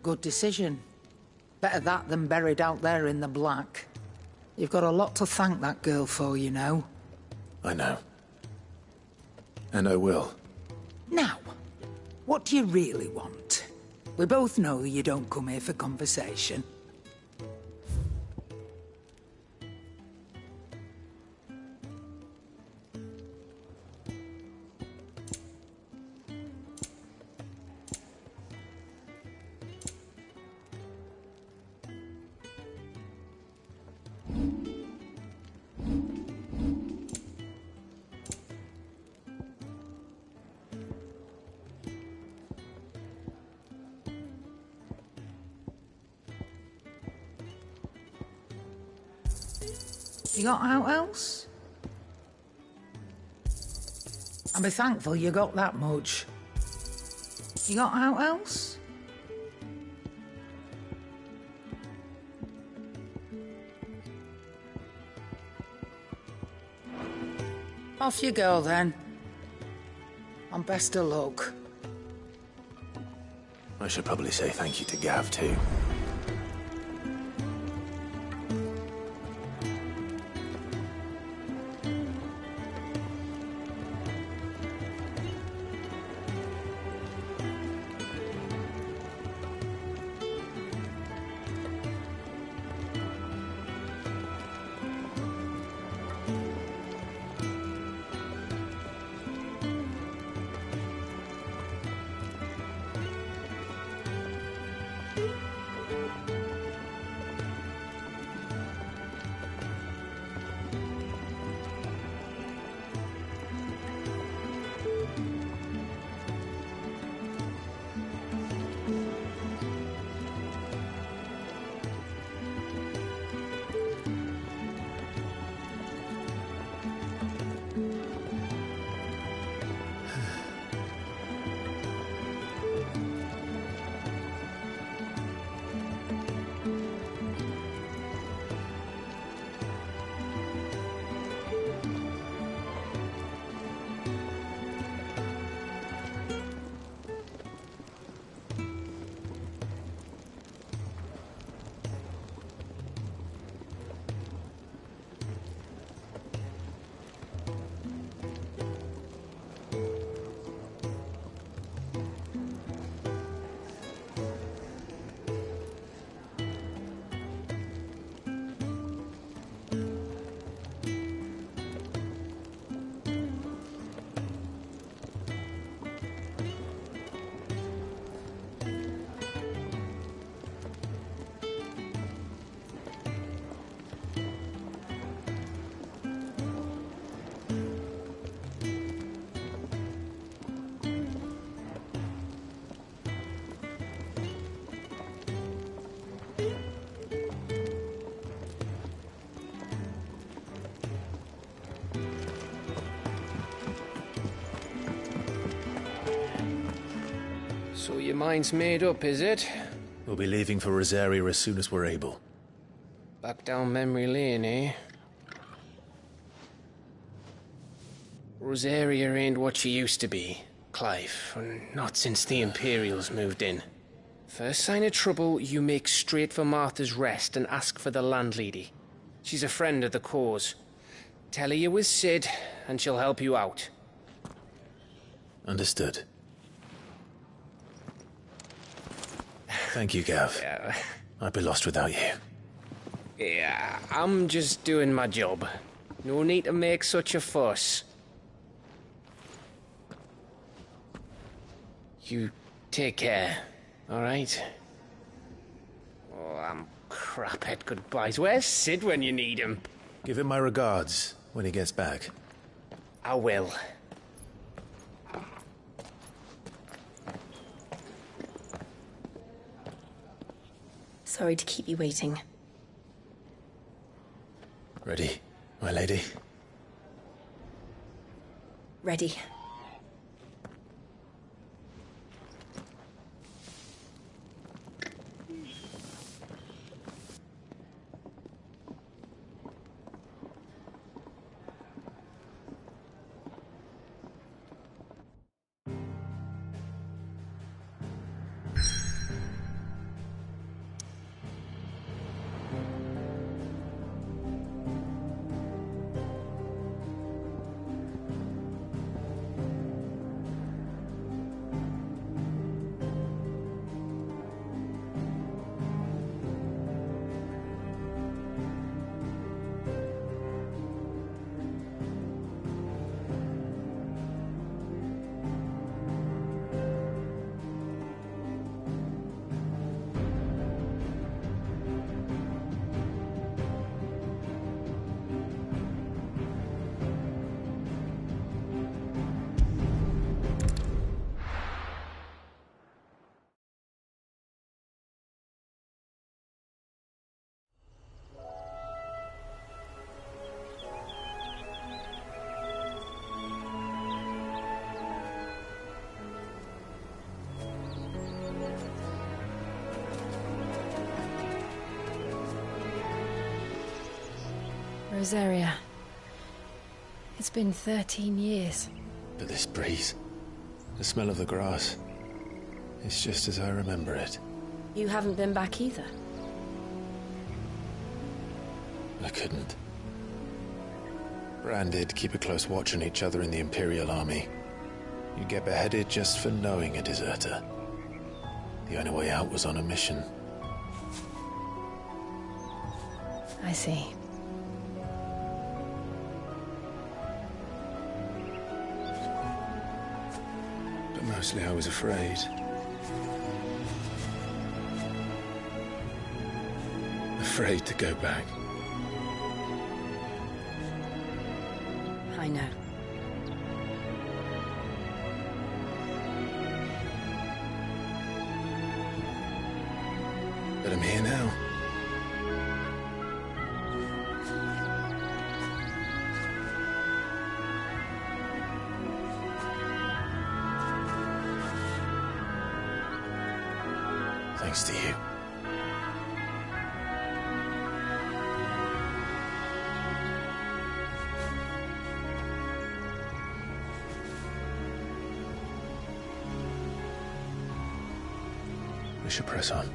Good decision. Better that than buried out there in the black. You've got a lot to thank that girl for, you know. I know. And I will. Now, what do you really want? We both know you don't come here for conversation. You got out else? I'll be thankful you got that much. You got out else? Off you go then. And best of luck. I should probably say thank you to Gav too. So your mind's made up, is it? We'll be leaving for Rosaria as soon as we're able. Back down memory lane, eh? Rosaria ain't what she used to be, Clive. Not since the Imperials moved in. First sign of trouble, you make straight for Martha's Rest and ask for the landlady. She's a friend of the cause. Tell her you was Sid, and she'll help you out. Understood. Thank you, Gav. Yeah. I'd be lost without you. Yeah, I'm just doing my job. No need to make such a fuss. You take care, alright? Oh, I'm crap at goodbyes. Where's Sid when you need him? Give him my regards when he gets back. I will. Sorry to keep you waiting. Ready, my lady? Ready. Rosaria. It's been 13 years. But this breeze, the smell of the grass, it's just as I remember it. You haven't been back either. I couldn't. Branded, keep a close watch on each other in the Imperial Army. You get beheaded just for knowing a deserter. The only way out was on a mission. I see. But mostly I was afraid. Afraid to go back. I know. But I'm here now. Thanks to you. We should press on.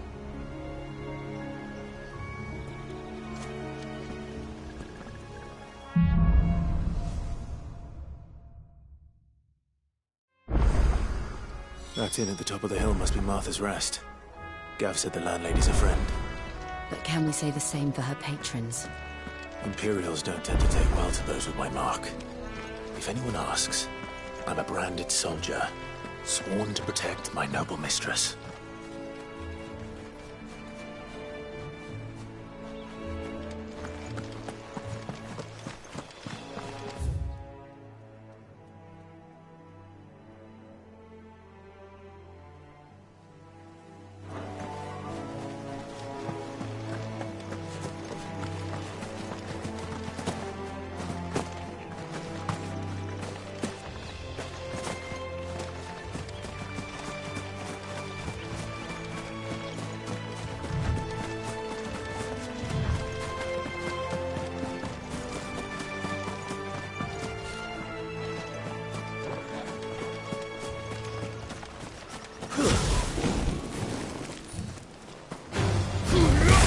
That inn at the top of the hill must be Martha's Rest. Gav said the landlady's a friend. But can we say the same for her patrons? Imperials don't tend to take well to those with my mark. If anyone asks, I'm a branded soldier, sworn to protect my noble mistress.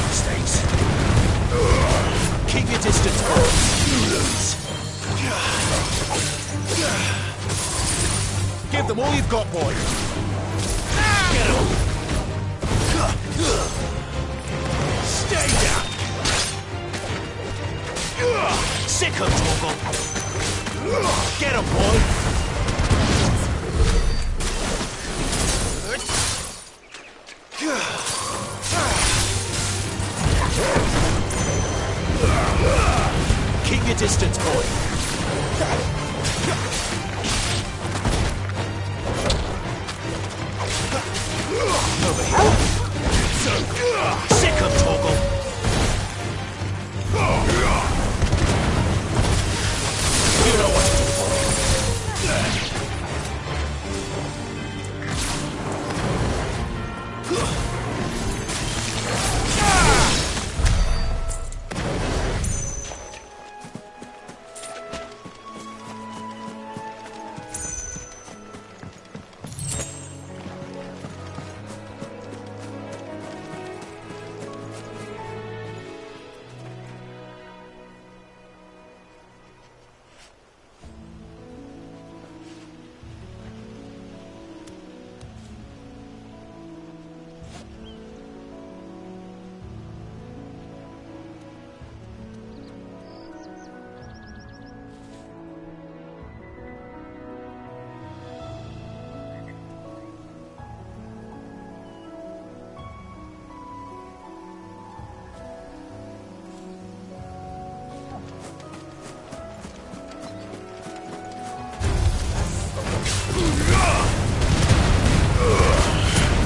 Mistakes. Keep your distance, boy. Give them all you've got, boy. Get them. Stay down. Sick of Torgal. Get him, boy. Keep your distance, boy. Over here. Sick of Torgal. You know what to do, boy.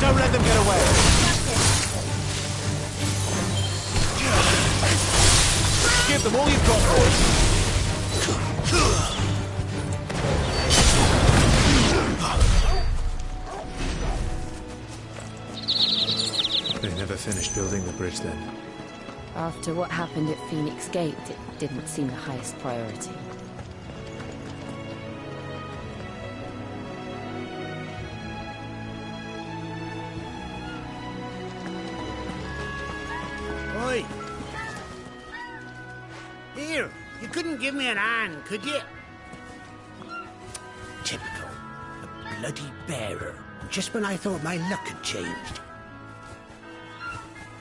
Don't let them get away. Give them all you've got, boys. They never finished building the bridge then. After what happened at Phoenix Gate, it didn't seem the highest priority. Oi! Here, you couldn't give me an hand, could you? Typical. A bloody bearer. Just when I thought my luck had changed.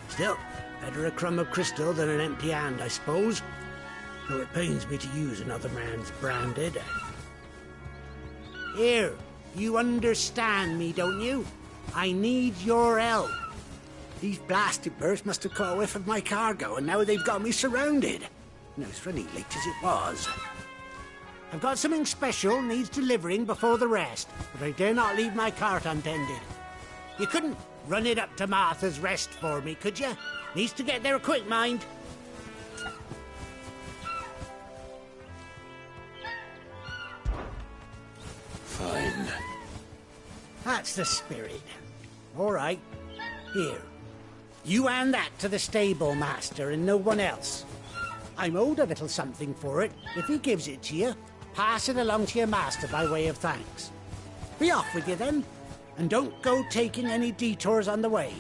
Still, better a crumb of crystal than an empty hand, I suppose. Though it pains me to use another man's branded. Here, you understand me, don't you? I need your help. These blasted birds must have caught a whiff of my cargo, and now they've got me surrounded. No, it's running late as it was. I've got something special needs delivering before the rest, but I dare not leave my cart untended. You couldn't run it up to Martha's Rest for me, could you? Needs to get there quick, mind. Fine. That's the spirit. All right. Here. You hand that to the stable master and no one else. I'm owed a little something for it. If he gives it to you, pass it along to your master by way of thanks. Be off with you then, and don't go taking any detours on the way.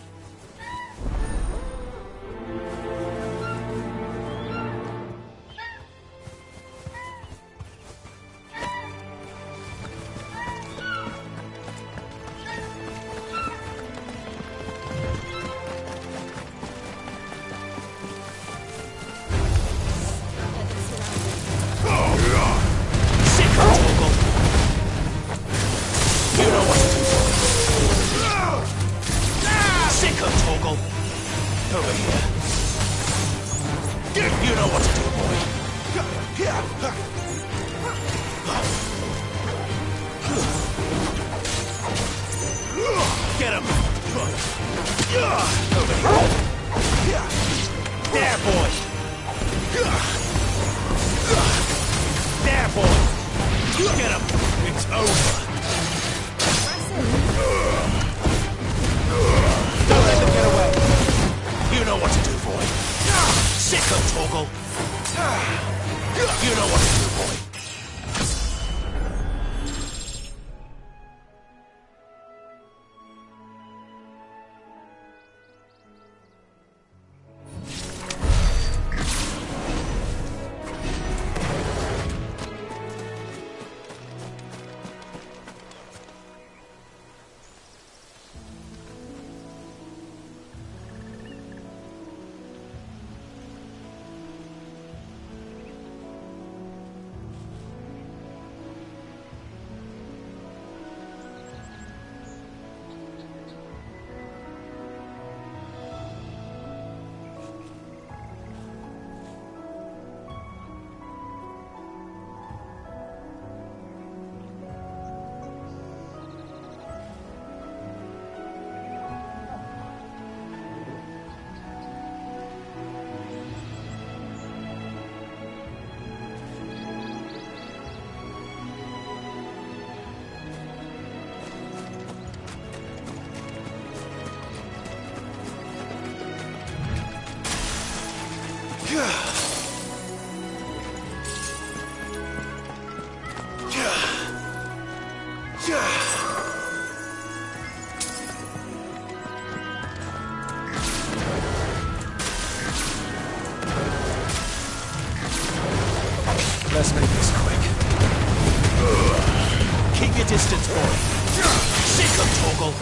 Torgal.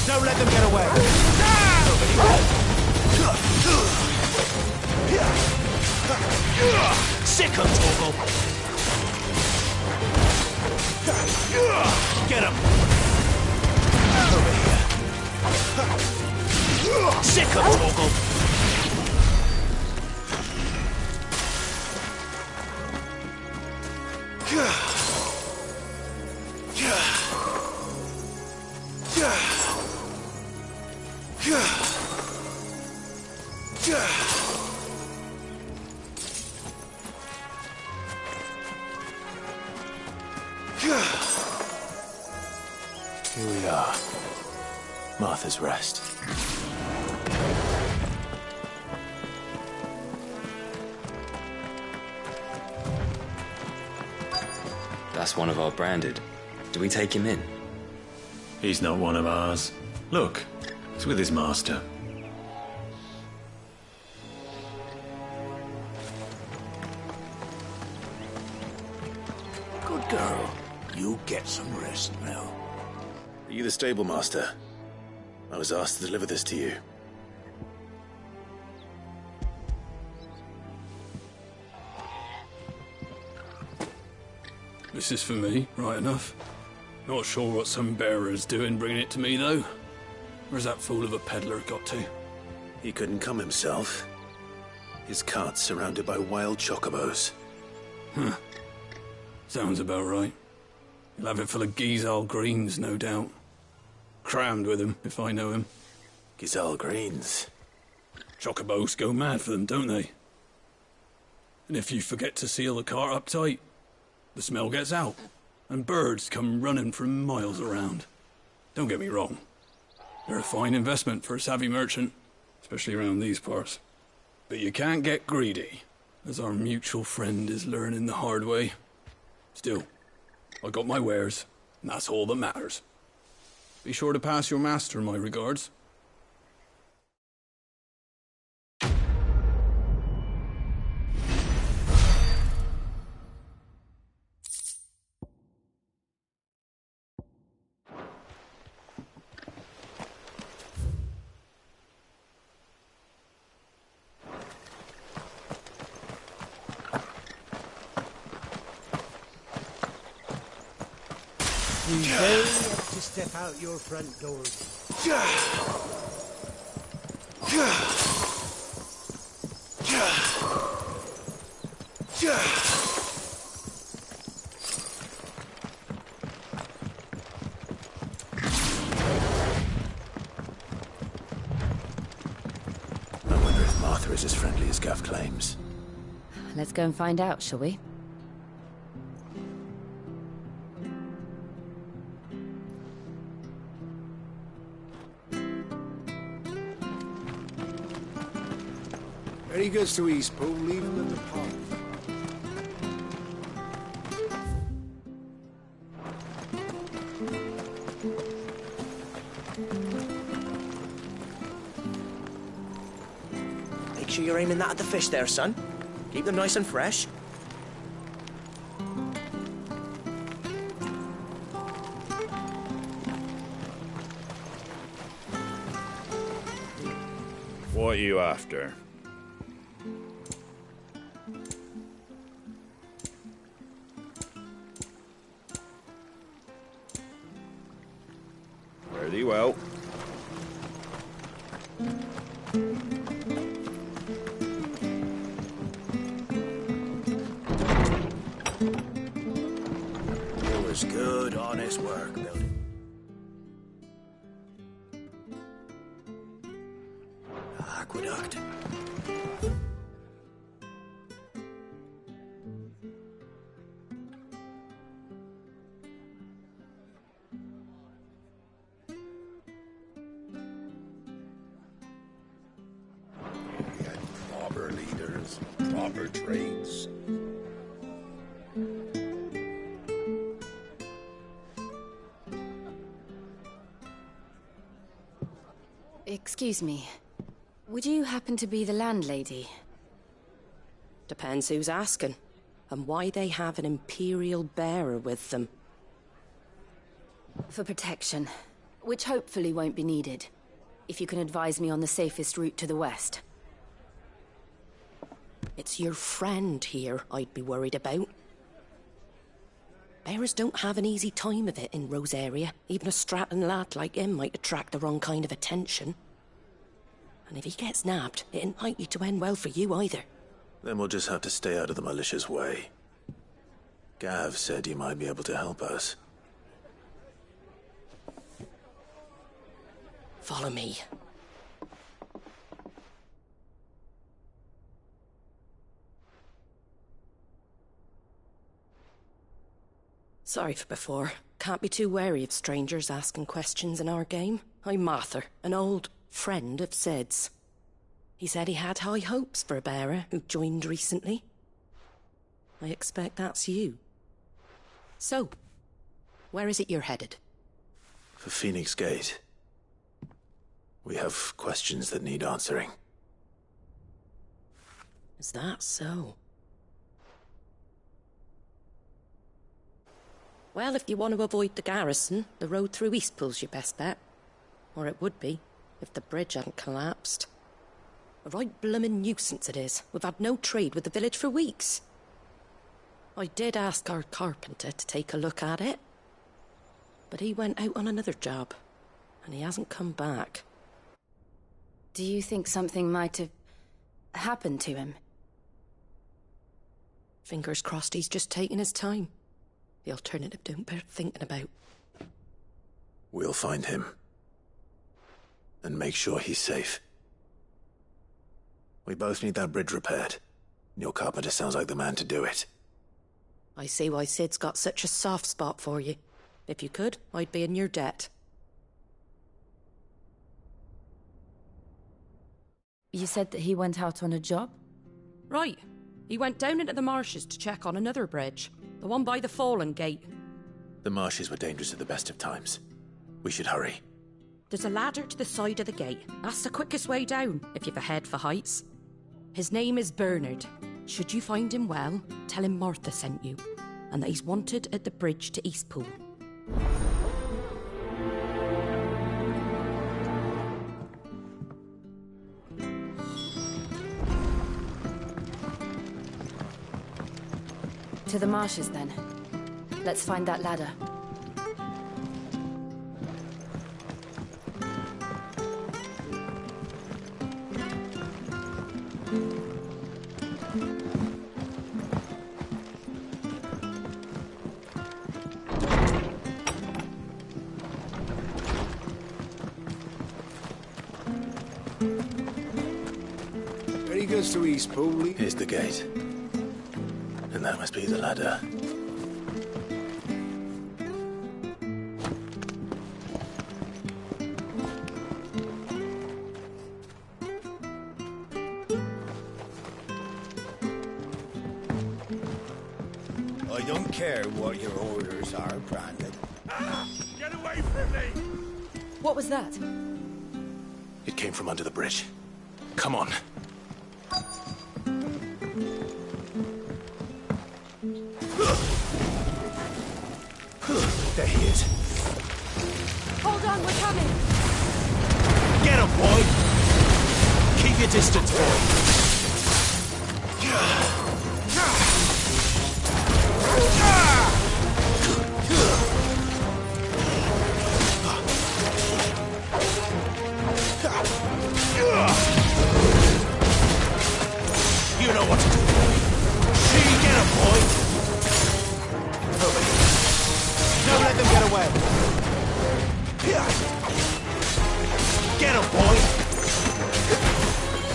Don't let them get away. Over here. Sick him, Torgal. Get him. Over here. Sick him, Torgal. Here we are. Martha's Rest. That's one of our branded. Do we take him in? He's not one of ours. Look, he's with his master. Good girl. You get some rest now. Are you the stable master? I was asked to deliver this to you. This is for me, right enough. Not sure what some bearer's doing bringing it to me, though. Where's that fool of a peddler got to? He couldn't come himself. His cart's surrounded by wild chocobos. Huh. Sounds about right. He'll have it full of Gizal greens, no doubt. Crammed with him, if I know him. Gizal greens? Chocobos go mad for them, don't they? And if you forget to seal the cart up tight, the smell gets out, and birds come running from miles around. Don't get me wrong. They're a fine investment for a savvy merchant, especially around these parts. But you can't get greedy, as our mutual friend is learning the hard way. Still, I got my wares, and that's all that matters. Be sure to pass your master my regards. You dare to step out your front doors. I wonder if Martha is as friendly as Gav claims. Let's go and find out, shall we? Very good to Eastpool, leave them in the park. Make sure you're aiming that at the fish there, son. Keep them nice and fresh. What are you after? Very well. It was good, honest work, building. Aqueduct. We had proper leaders, proper trades. Excuse me. Would you happen to be the landlady? Depends who's asking, and why they have an Imperial bearer with them. For protection, which hopefully won't be needed. If you can advise me on the safest route to the west. It's your friend here I'd be worried about. Bearers don't have an easy time of it in Rosaria. Even a Stratton lad like him might attract the wrong kind of attention. And if he gets nabbed, it ain't likely to end well for you either. Then we'll just have to stay out of the malicious way. Gav said you might be able to help us. Follow me. Sorry for before. Can't be too wary of strangers asking questions in our game. I'm Martha, an old friend of Sid's. He said he had high hopes for a bearer who joined recently. I expect that's you. So, where is it you're headed? For Phoenix Gate. We have questions that need answering. Is that so? Well, if you want to avoid the garrison, the road through Eastpool's your best bet. Or it would be, if the bridge hadn't collapsed. A right bloomin' nuisance it is. We've had no trade with the village for weeks. I did ask our carpenter to take a look at it. But he went out on another job, and he hasn't come back. Do you think something might have happened to him? Fingers crossed he's just taking his time. The alternative don't bear thinking about. We'll find him. And make sure he's safe. We both need that bridge repaired. Your carpenter sounds like the man to do it. I see why Sid's got such a soft spot for you. If you could, I'd be in your debt. You said that he went out on a job? Right. He went down into the marshes to check on another bridge. The one by the Fallen Gate. The marshes were dangerous at the best of times. We should hurry. There's a ladder to the side of the gate. That's the quickest way down, if you've a head for heights. His name is Bernard. Should you find him well, tell him Martha sent you, and that he's wanted at the bridge to Eastpool. To the marshes, then. Let's find that ladder. There he goes to Eastpool. Here's the gate. And that must be the ladder. I don't care what your orders are, Brandon. Get away from me! What was that? It came from under the bridge. Come on. There he is. Hold on, we're coming! Get him, boy! Keep your distance, boy! You know what to do, boy. See, get him, boy. Over here. Don't let them get away. Get him, boy.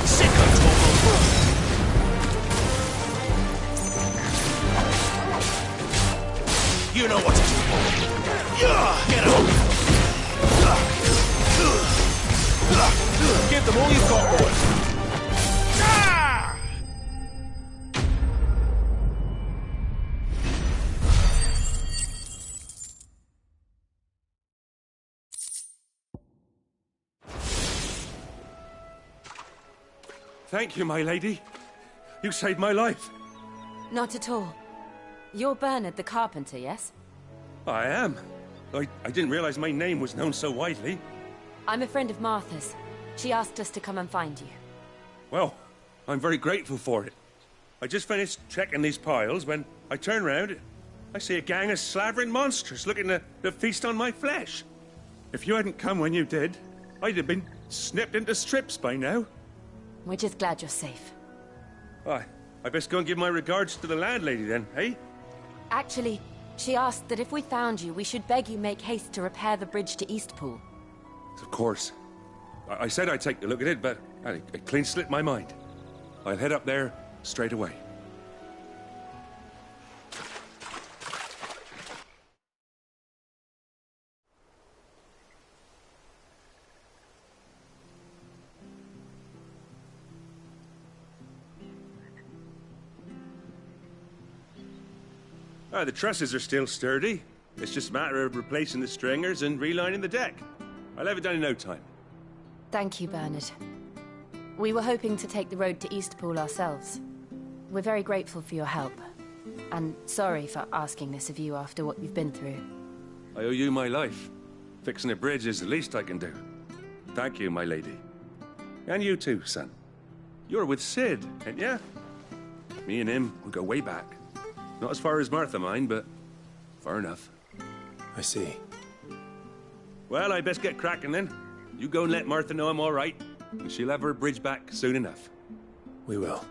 Sick of Togo. You know what to do, boy. Get him. Give them all you've got, boy. Thank you, my lady. You saved my life. Not at all. You're Bernard the carpenter, yes? I am. I didn't realize my name was known so widely. I'm a friend of Martha's. She asked us to come and find you. Well, I'm very grateful for it. I just finished checking these piles when I turn round. I see a gang of slavering monsters looking to feast on my flesh. If you hadn't come when you did, I'd have been snipped into strips by now. We're just glad you're safe. Why, I best go and give my regards to the landlady then, eh? Actually, she asked that if we found you, we should beg you make haste to repair the bridge to Eastpool. Of course. I said I'd take a look at it, but it clean slipped my mind. I'll head up there straight away. The trusses are still sturdy. It's just a matter of replacing the stringers and relining the deck. I'll have it done in no time. Thank you, Bernard. We were hoping to take the road to Eastpool ourselves. We're very grateful for your help. And sorry for asking this of you after what you've been through. I owe you my life. Fixing a bridge is the least I can do. Thank you, my lady. And you too, son. You're with Sid, ain't ya? Me and him, we go way back. Not as far as Martha, mind, but far enough. I see. Well, I best get cracking then. You go and let Martha know I'm all right, and she'll have her bridge back soon enough. We will.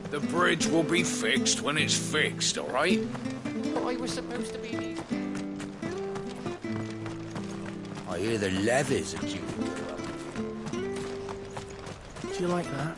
The bridge will be fixed when it's fixed, all right? But I was supposed to be these. I hear the levies are due to go up. Do you like that?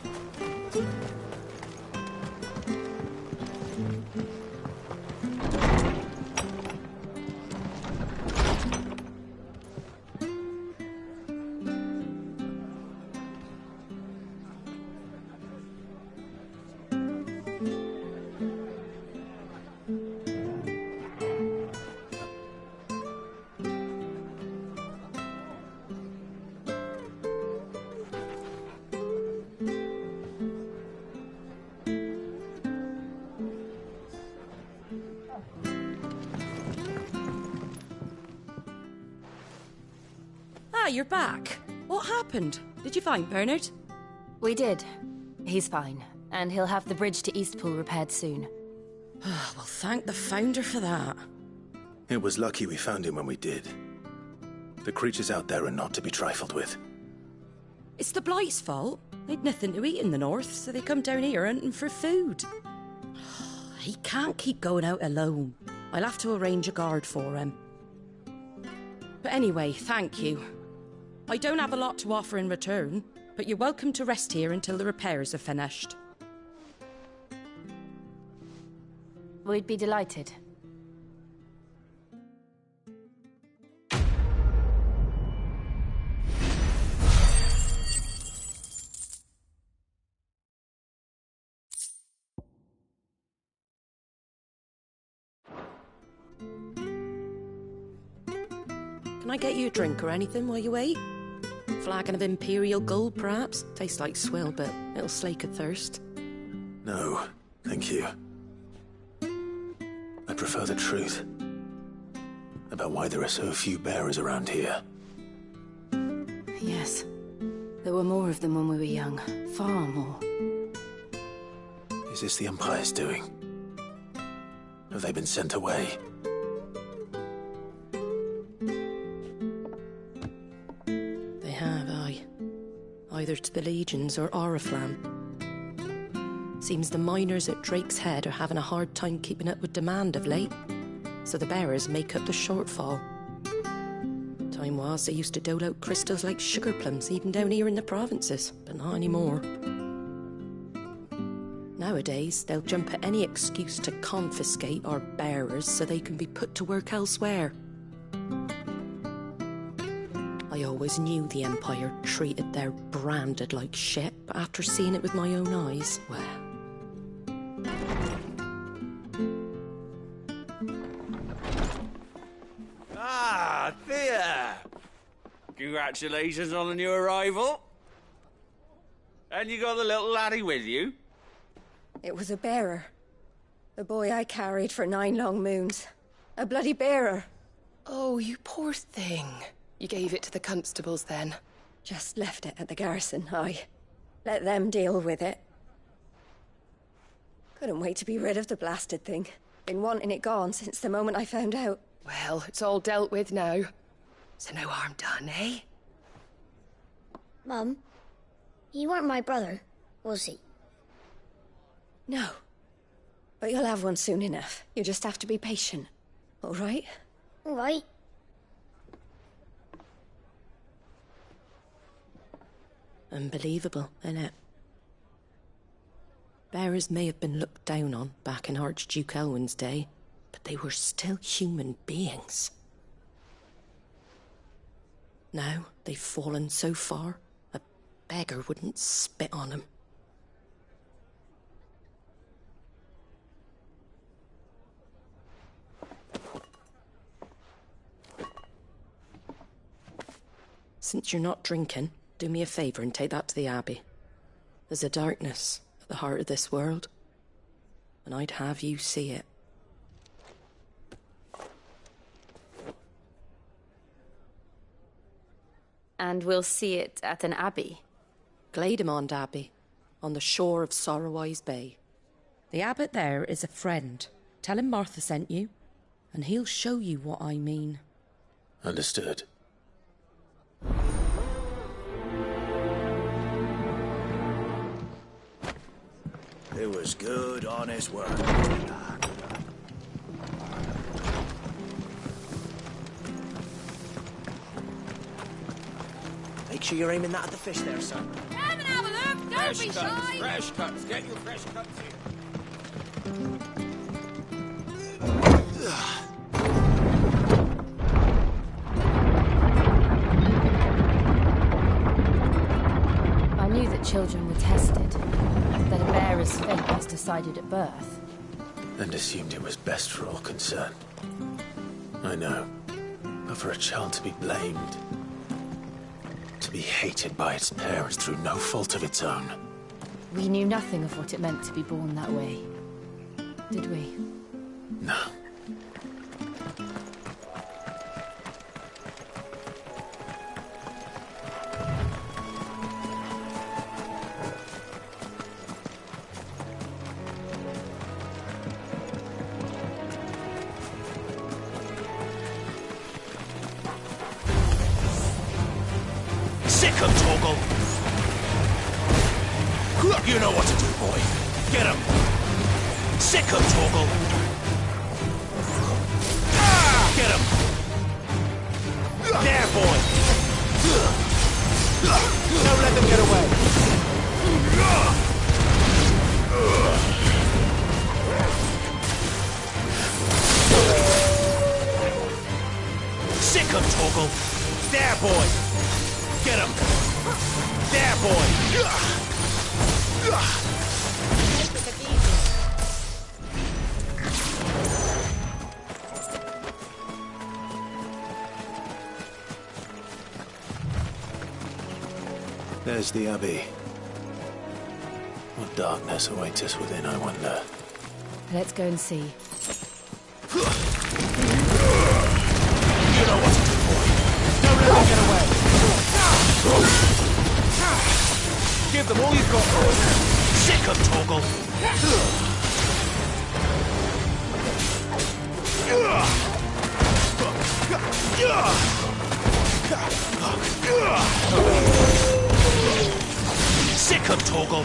Ah, you're back. What happened? Did you find Bernard? We did. He's fine, and he'll have the bridge to Eastpool repaired soon. Well, thank the Founder for that. It was lucky we found him when we did. The creatures out there are not to be trifled with. It's the Blight's fault. They'd nothing to eat in the north, so they come down here hunting for food. He can't keep going out alone. I'll have to arrange a guard for him. But anyway, thank you. I don't have a lot to offer in return, but you're welcome to rest here until the repairs are finished. We'd be delighted. Can I get you a drink or anything while you wait? Flagon of Imperial Gold, perhaps? Tastes like swill, but it'll slake a thirst. No, thank you. I prefer the truth. About why there are so few bearers around here. Yes. There were more of them when we were young. Far more. Is this the Empire's doing? Have they been sent away? They have, aye. Either to the Legions or Oriflamme. Seems the miners at Drake's Head are having a hard time keeping up with demand of late, so the bearers make up the shortfall. Time was they used to dole out crystals like sugar plums even down here in the provinces, but not anymore. Nowadays, they'll jump at any excuse to confiscate our bearers so they can be put to work elsewhere. I always knew the Empire treated their branded like shit, but after seeing it with my own eyes, well... Ah, there! Congratulations on the new arrival. And you got the little laddie with you? It was a bearer. The boy I carried for 9 long moons. A bloody bearer. Oh, you poor thing. You gave it to the constables then? Just left it at the garrison, let them deal with it. Couldn't wait to be rid of the blasted thing. Been wanting it gone since the moment I found out. Well, it's all dealt with now. So no harm done, eh? Mum, he weren't my brother, was he? No. But you'll have one soon enough. You just have to be patient. All right? All right. Unbelievable, innit? Bearers may have been looked down on back in Archduke Elwin's day, but they were still human beings. Now they've fallen so far, a beggar wouldn't spit on them. Since you're not drinking, do me a favour and take that to the Abbey. There's a darkness at the heart of this world, and I'd have you see it. And we'll see it at an abbey? Glademond Abbey, on the shore of Sorrowise Bay. The abbot there is a friend. Tell him Martha sent you, and he'll show you what I mean. Understood. It was good, honest work. Make sure you're aiming that at the fish there, son. Come and have a look! Don't be shy! Fresh cuts. Get your fresh cuts here. I knew that children were tested, that a bearer's fate was decided at birth. And assumed it was best for all concerned. I know. But for a child to be blamed, to be hated by its parents through no fault of its own. We knew nothing of what it meant to be born that way, did we? No. Sick him, Torgal! You know what to do, boy. Get him! Sick him, Torgal! Get him! There, boy! Don't let them get away! Sick him, Torgal! There, boy! Get him! There, boy! There's the Abbey. What darkness awaits us within, I wonder. Let's go and see. You know what to do, boy. Don't let them get away. Give them all you've got, boy. Sick of Torgal. Sick of Torgal.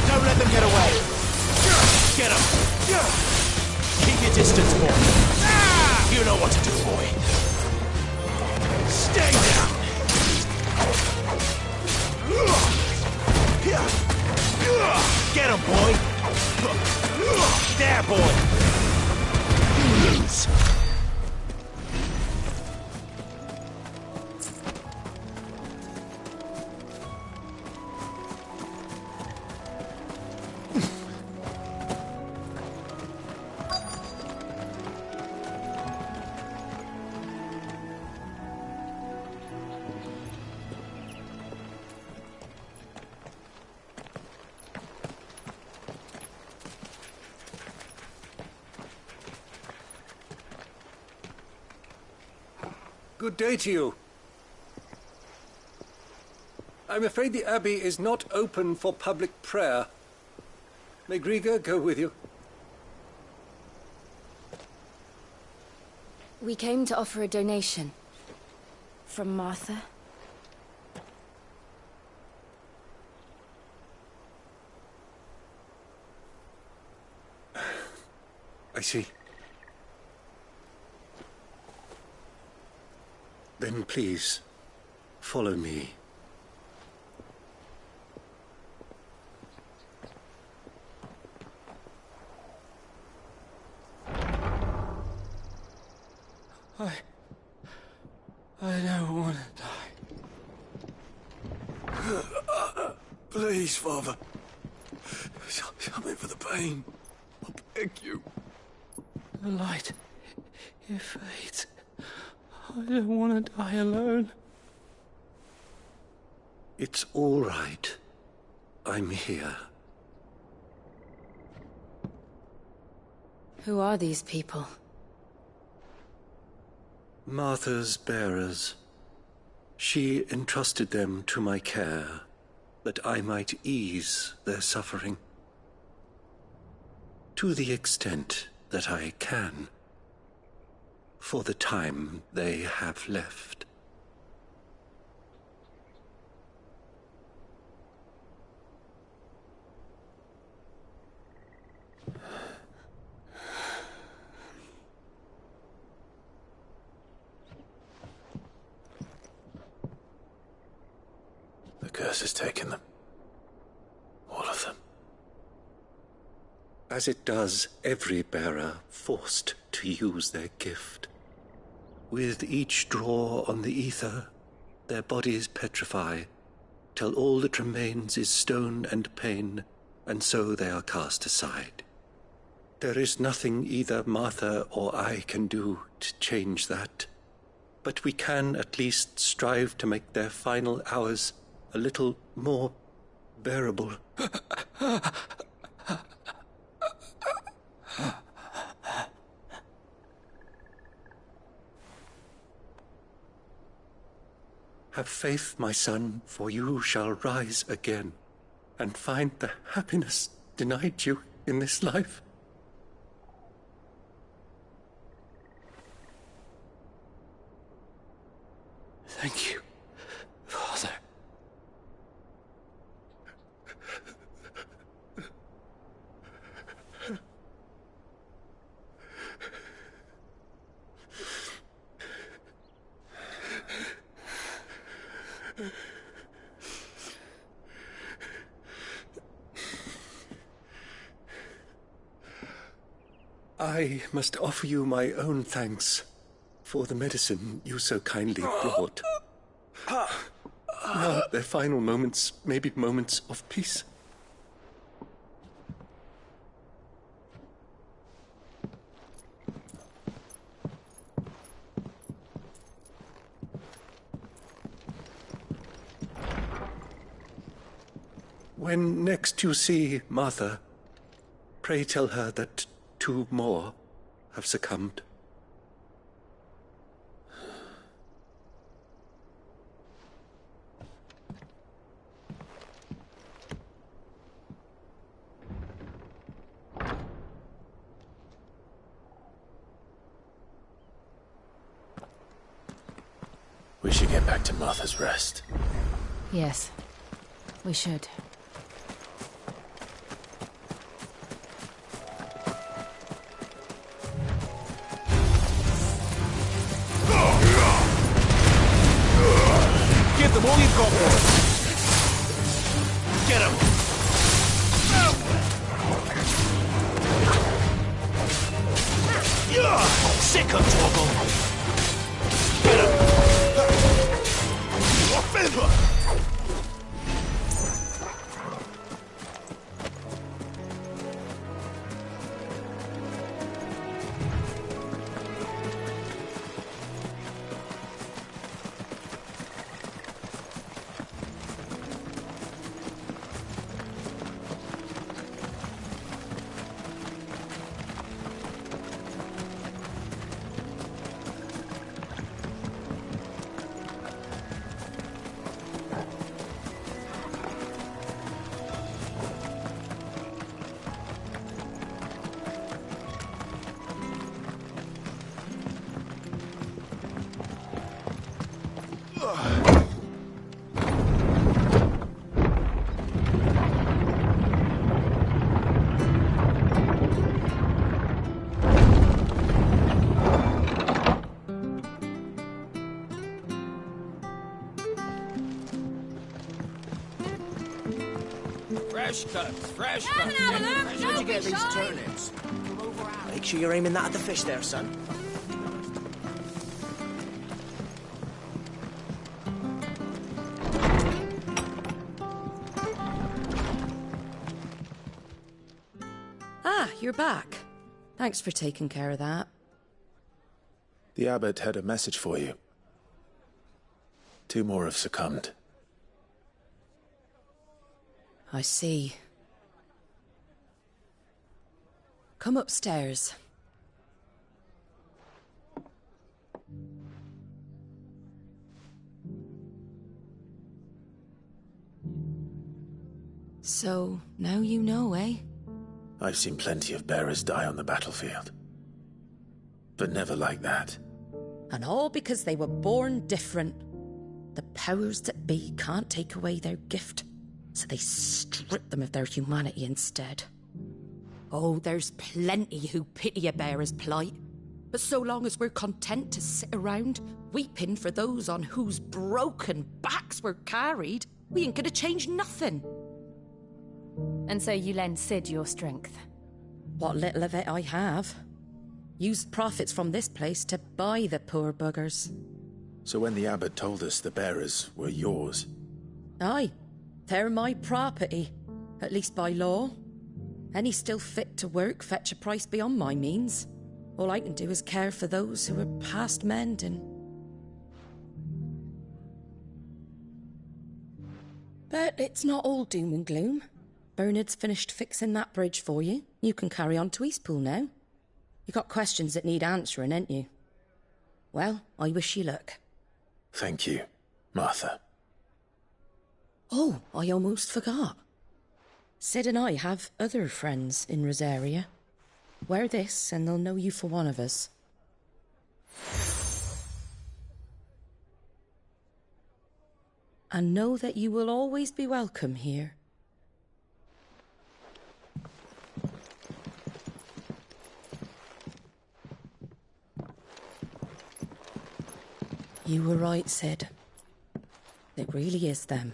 Don't let them get away. Get him. Keep your distance, boy. You know what to do, boy. Stay down. Get him, boy. There, boy! You lose. Good day to you. I'm afraid the Abbey is not open for public prayer. May Griga go with you? We came to offer a donation. From Martha. I see. Then please, follow me. I don't want to die. Please, Father. Show me for the pain. I beg you. The light, it fades. I don't want to die alone. It's all right. I'm here. Who are these people? Martha's bearers. She entrusted them to my care, that I might ease their suffering. To the extent that I can. For the time they have left. The curse has taken them. All of them. As it does every bearer forced to use their gift. With each draw on the ether, their bodies petrify, till all that remains is stone and pain, and so they are cast aside. There is nothing either Martha or I can do to change that, but we can at least strive to make their final hours a little more bearable. Have faith, my son, for you shall rise again, and find the happiness denied you in this life. Thank you, Father. I must offer you my own thanks for the medicine you so kindly brought. Now their final moments may be moments of peace. When next you see Martha, pray tell her that 2 more have succumbed. We should get back to Martha's Rest. Yes, we should. Give them all you've got, boy. Get him. sick of trouble. Fresh cuts, fresh Come cuts. and have a look, Where'd don't you get be these shy. turnips? Make sure you're aiming that at the fish there, son. Ah, you're back. Thanks for taking care of that. The abbot had a message for you. 2 more have succumbed. I see. Come upstairs. So, now you know, eh? I've seen plenty of bearers die on the battlefield. But never like that. And all because they were born different. The powers that be can't take away their gift, so they strip them of their humanity instead. Oh, there's plenty who pity a bearer's plight. But so long as we're content to sit around, weeping for those on whose broken backs we're carried, we ain't gonna change nothing. And so you lend Sid your strength? What little of it I have. Used profits from this place to buy the poor buggers. So when the abbot told us the bearers were yours... Aye, they're my property, at least by law. Any still fit to work fetch a price beyond my means. All I can do is care for those who are past mending. But it's not all doom and gloom. Bernard's finished fixing that bridge for you. You can carry on to Eastpool now. You got questions that need answering, ain't you? Well, I wish you luck. Thank you, Martha. Oh, I almost forgot. Sid and I have other friends in Rosaria. Wear this and they'll know you for one of us. And know that you will always be welcome here. You were right, Sid. It really is them.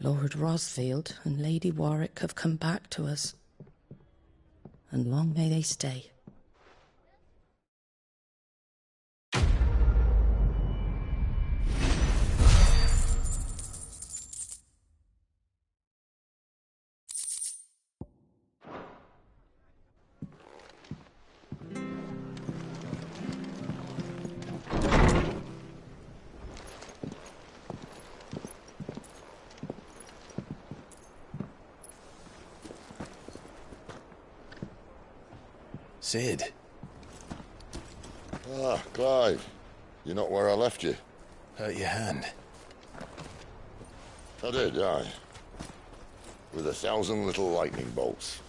Lord Rosfield and Lady Warwick have come back to us. And long may they stay. Sid. Ah, Clive. You're not where I left you. Hurt your hand. I did, aye. With 1,000 little lightning bolts.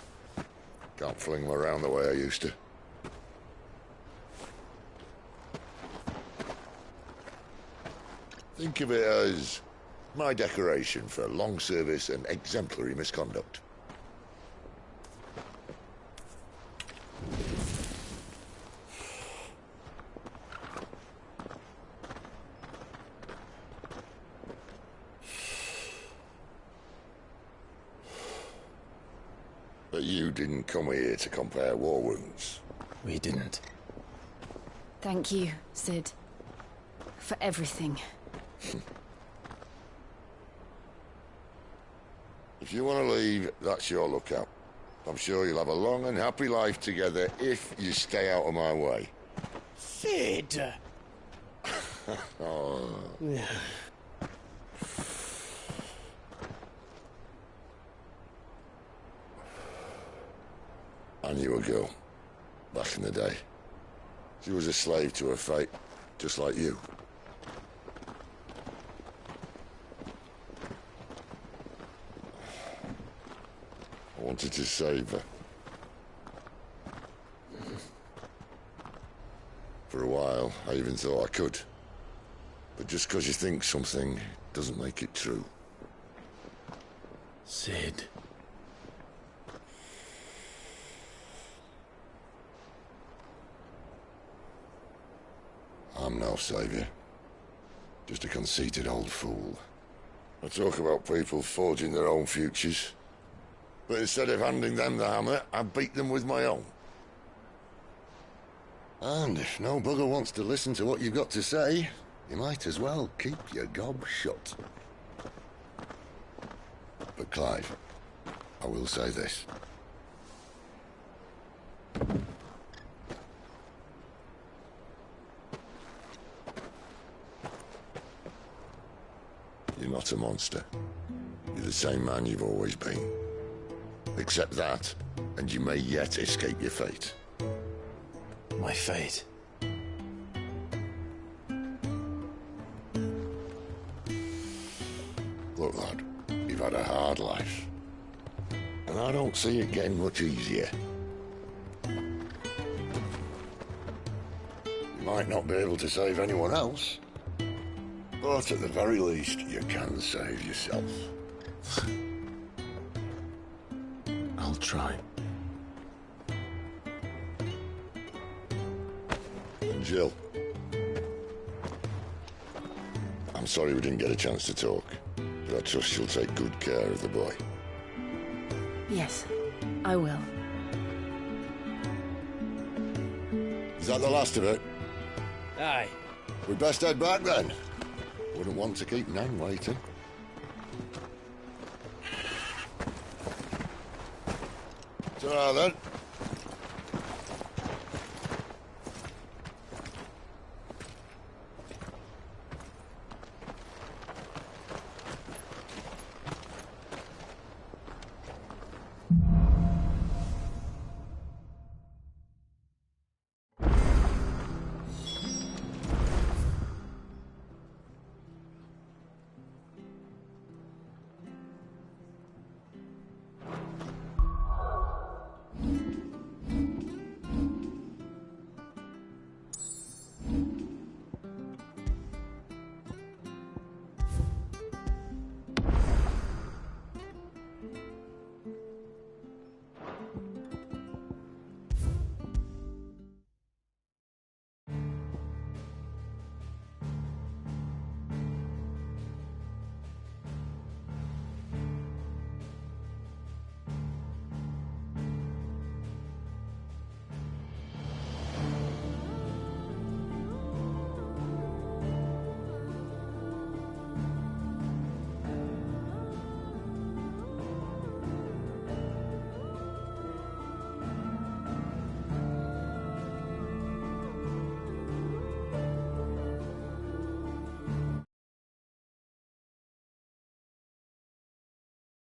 Can't fling them around the way I used to. Think of it as my decoration for long service and exemplary misconduct. But you didn't come here to compare war wounds. We didn't. Thank you, Sid. For everything. If you want to leave, that's your lookout. I'm sure you'll have a long and happy life together if you stay out of my way. Sid! Oh. I knew a girl, back in the day. She was a slave to her fate, just like you. I wanted to save her. For a while, I even thought I could. But just because you think something doesn't make it true. Sid. I'm no savior. Just a conceited old fool. I talk about people forging their own futures. But instead of handing them the hammer, I beat them with my own. And if no bugger wants to listen to what you've got to say, you might as well keep your gob shut. But Clive, I will say this. You're not a monster. You're the same man you've always been. Accept that, and you may yet escape your fate. My fate? Look, lad, you've had a hard life. And I don't see it getting much easier. You might not be able to save anyone else, but at the very least, you can save yourself. I'll try. And Jill, I'm sorry we didn't get a chance to talk, but I trust she'll take good care of the boy. Yes, I will. Is that the last of it? Aye. We'd best head back then. Wouldn't want to keep Nan waiting. Ta-ra then.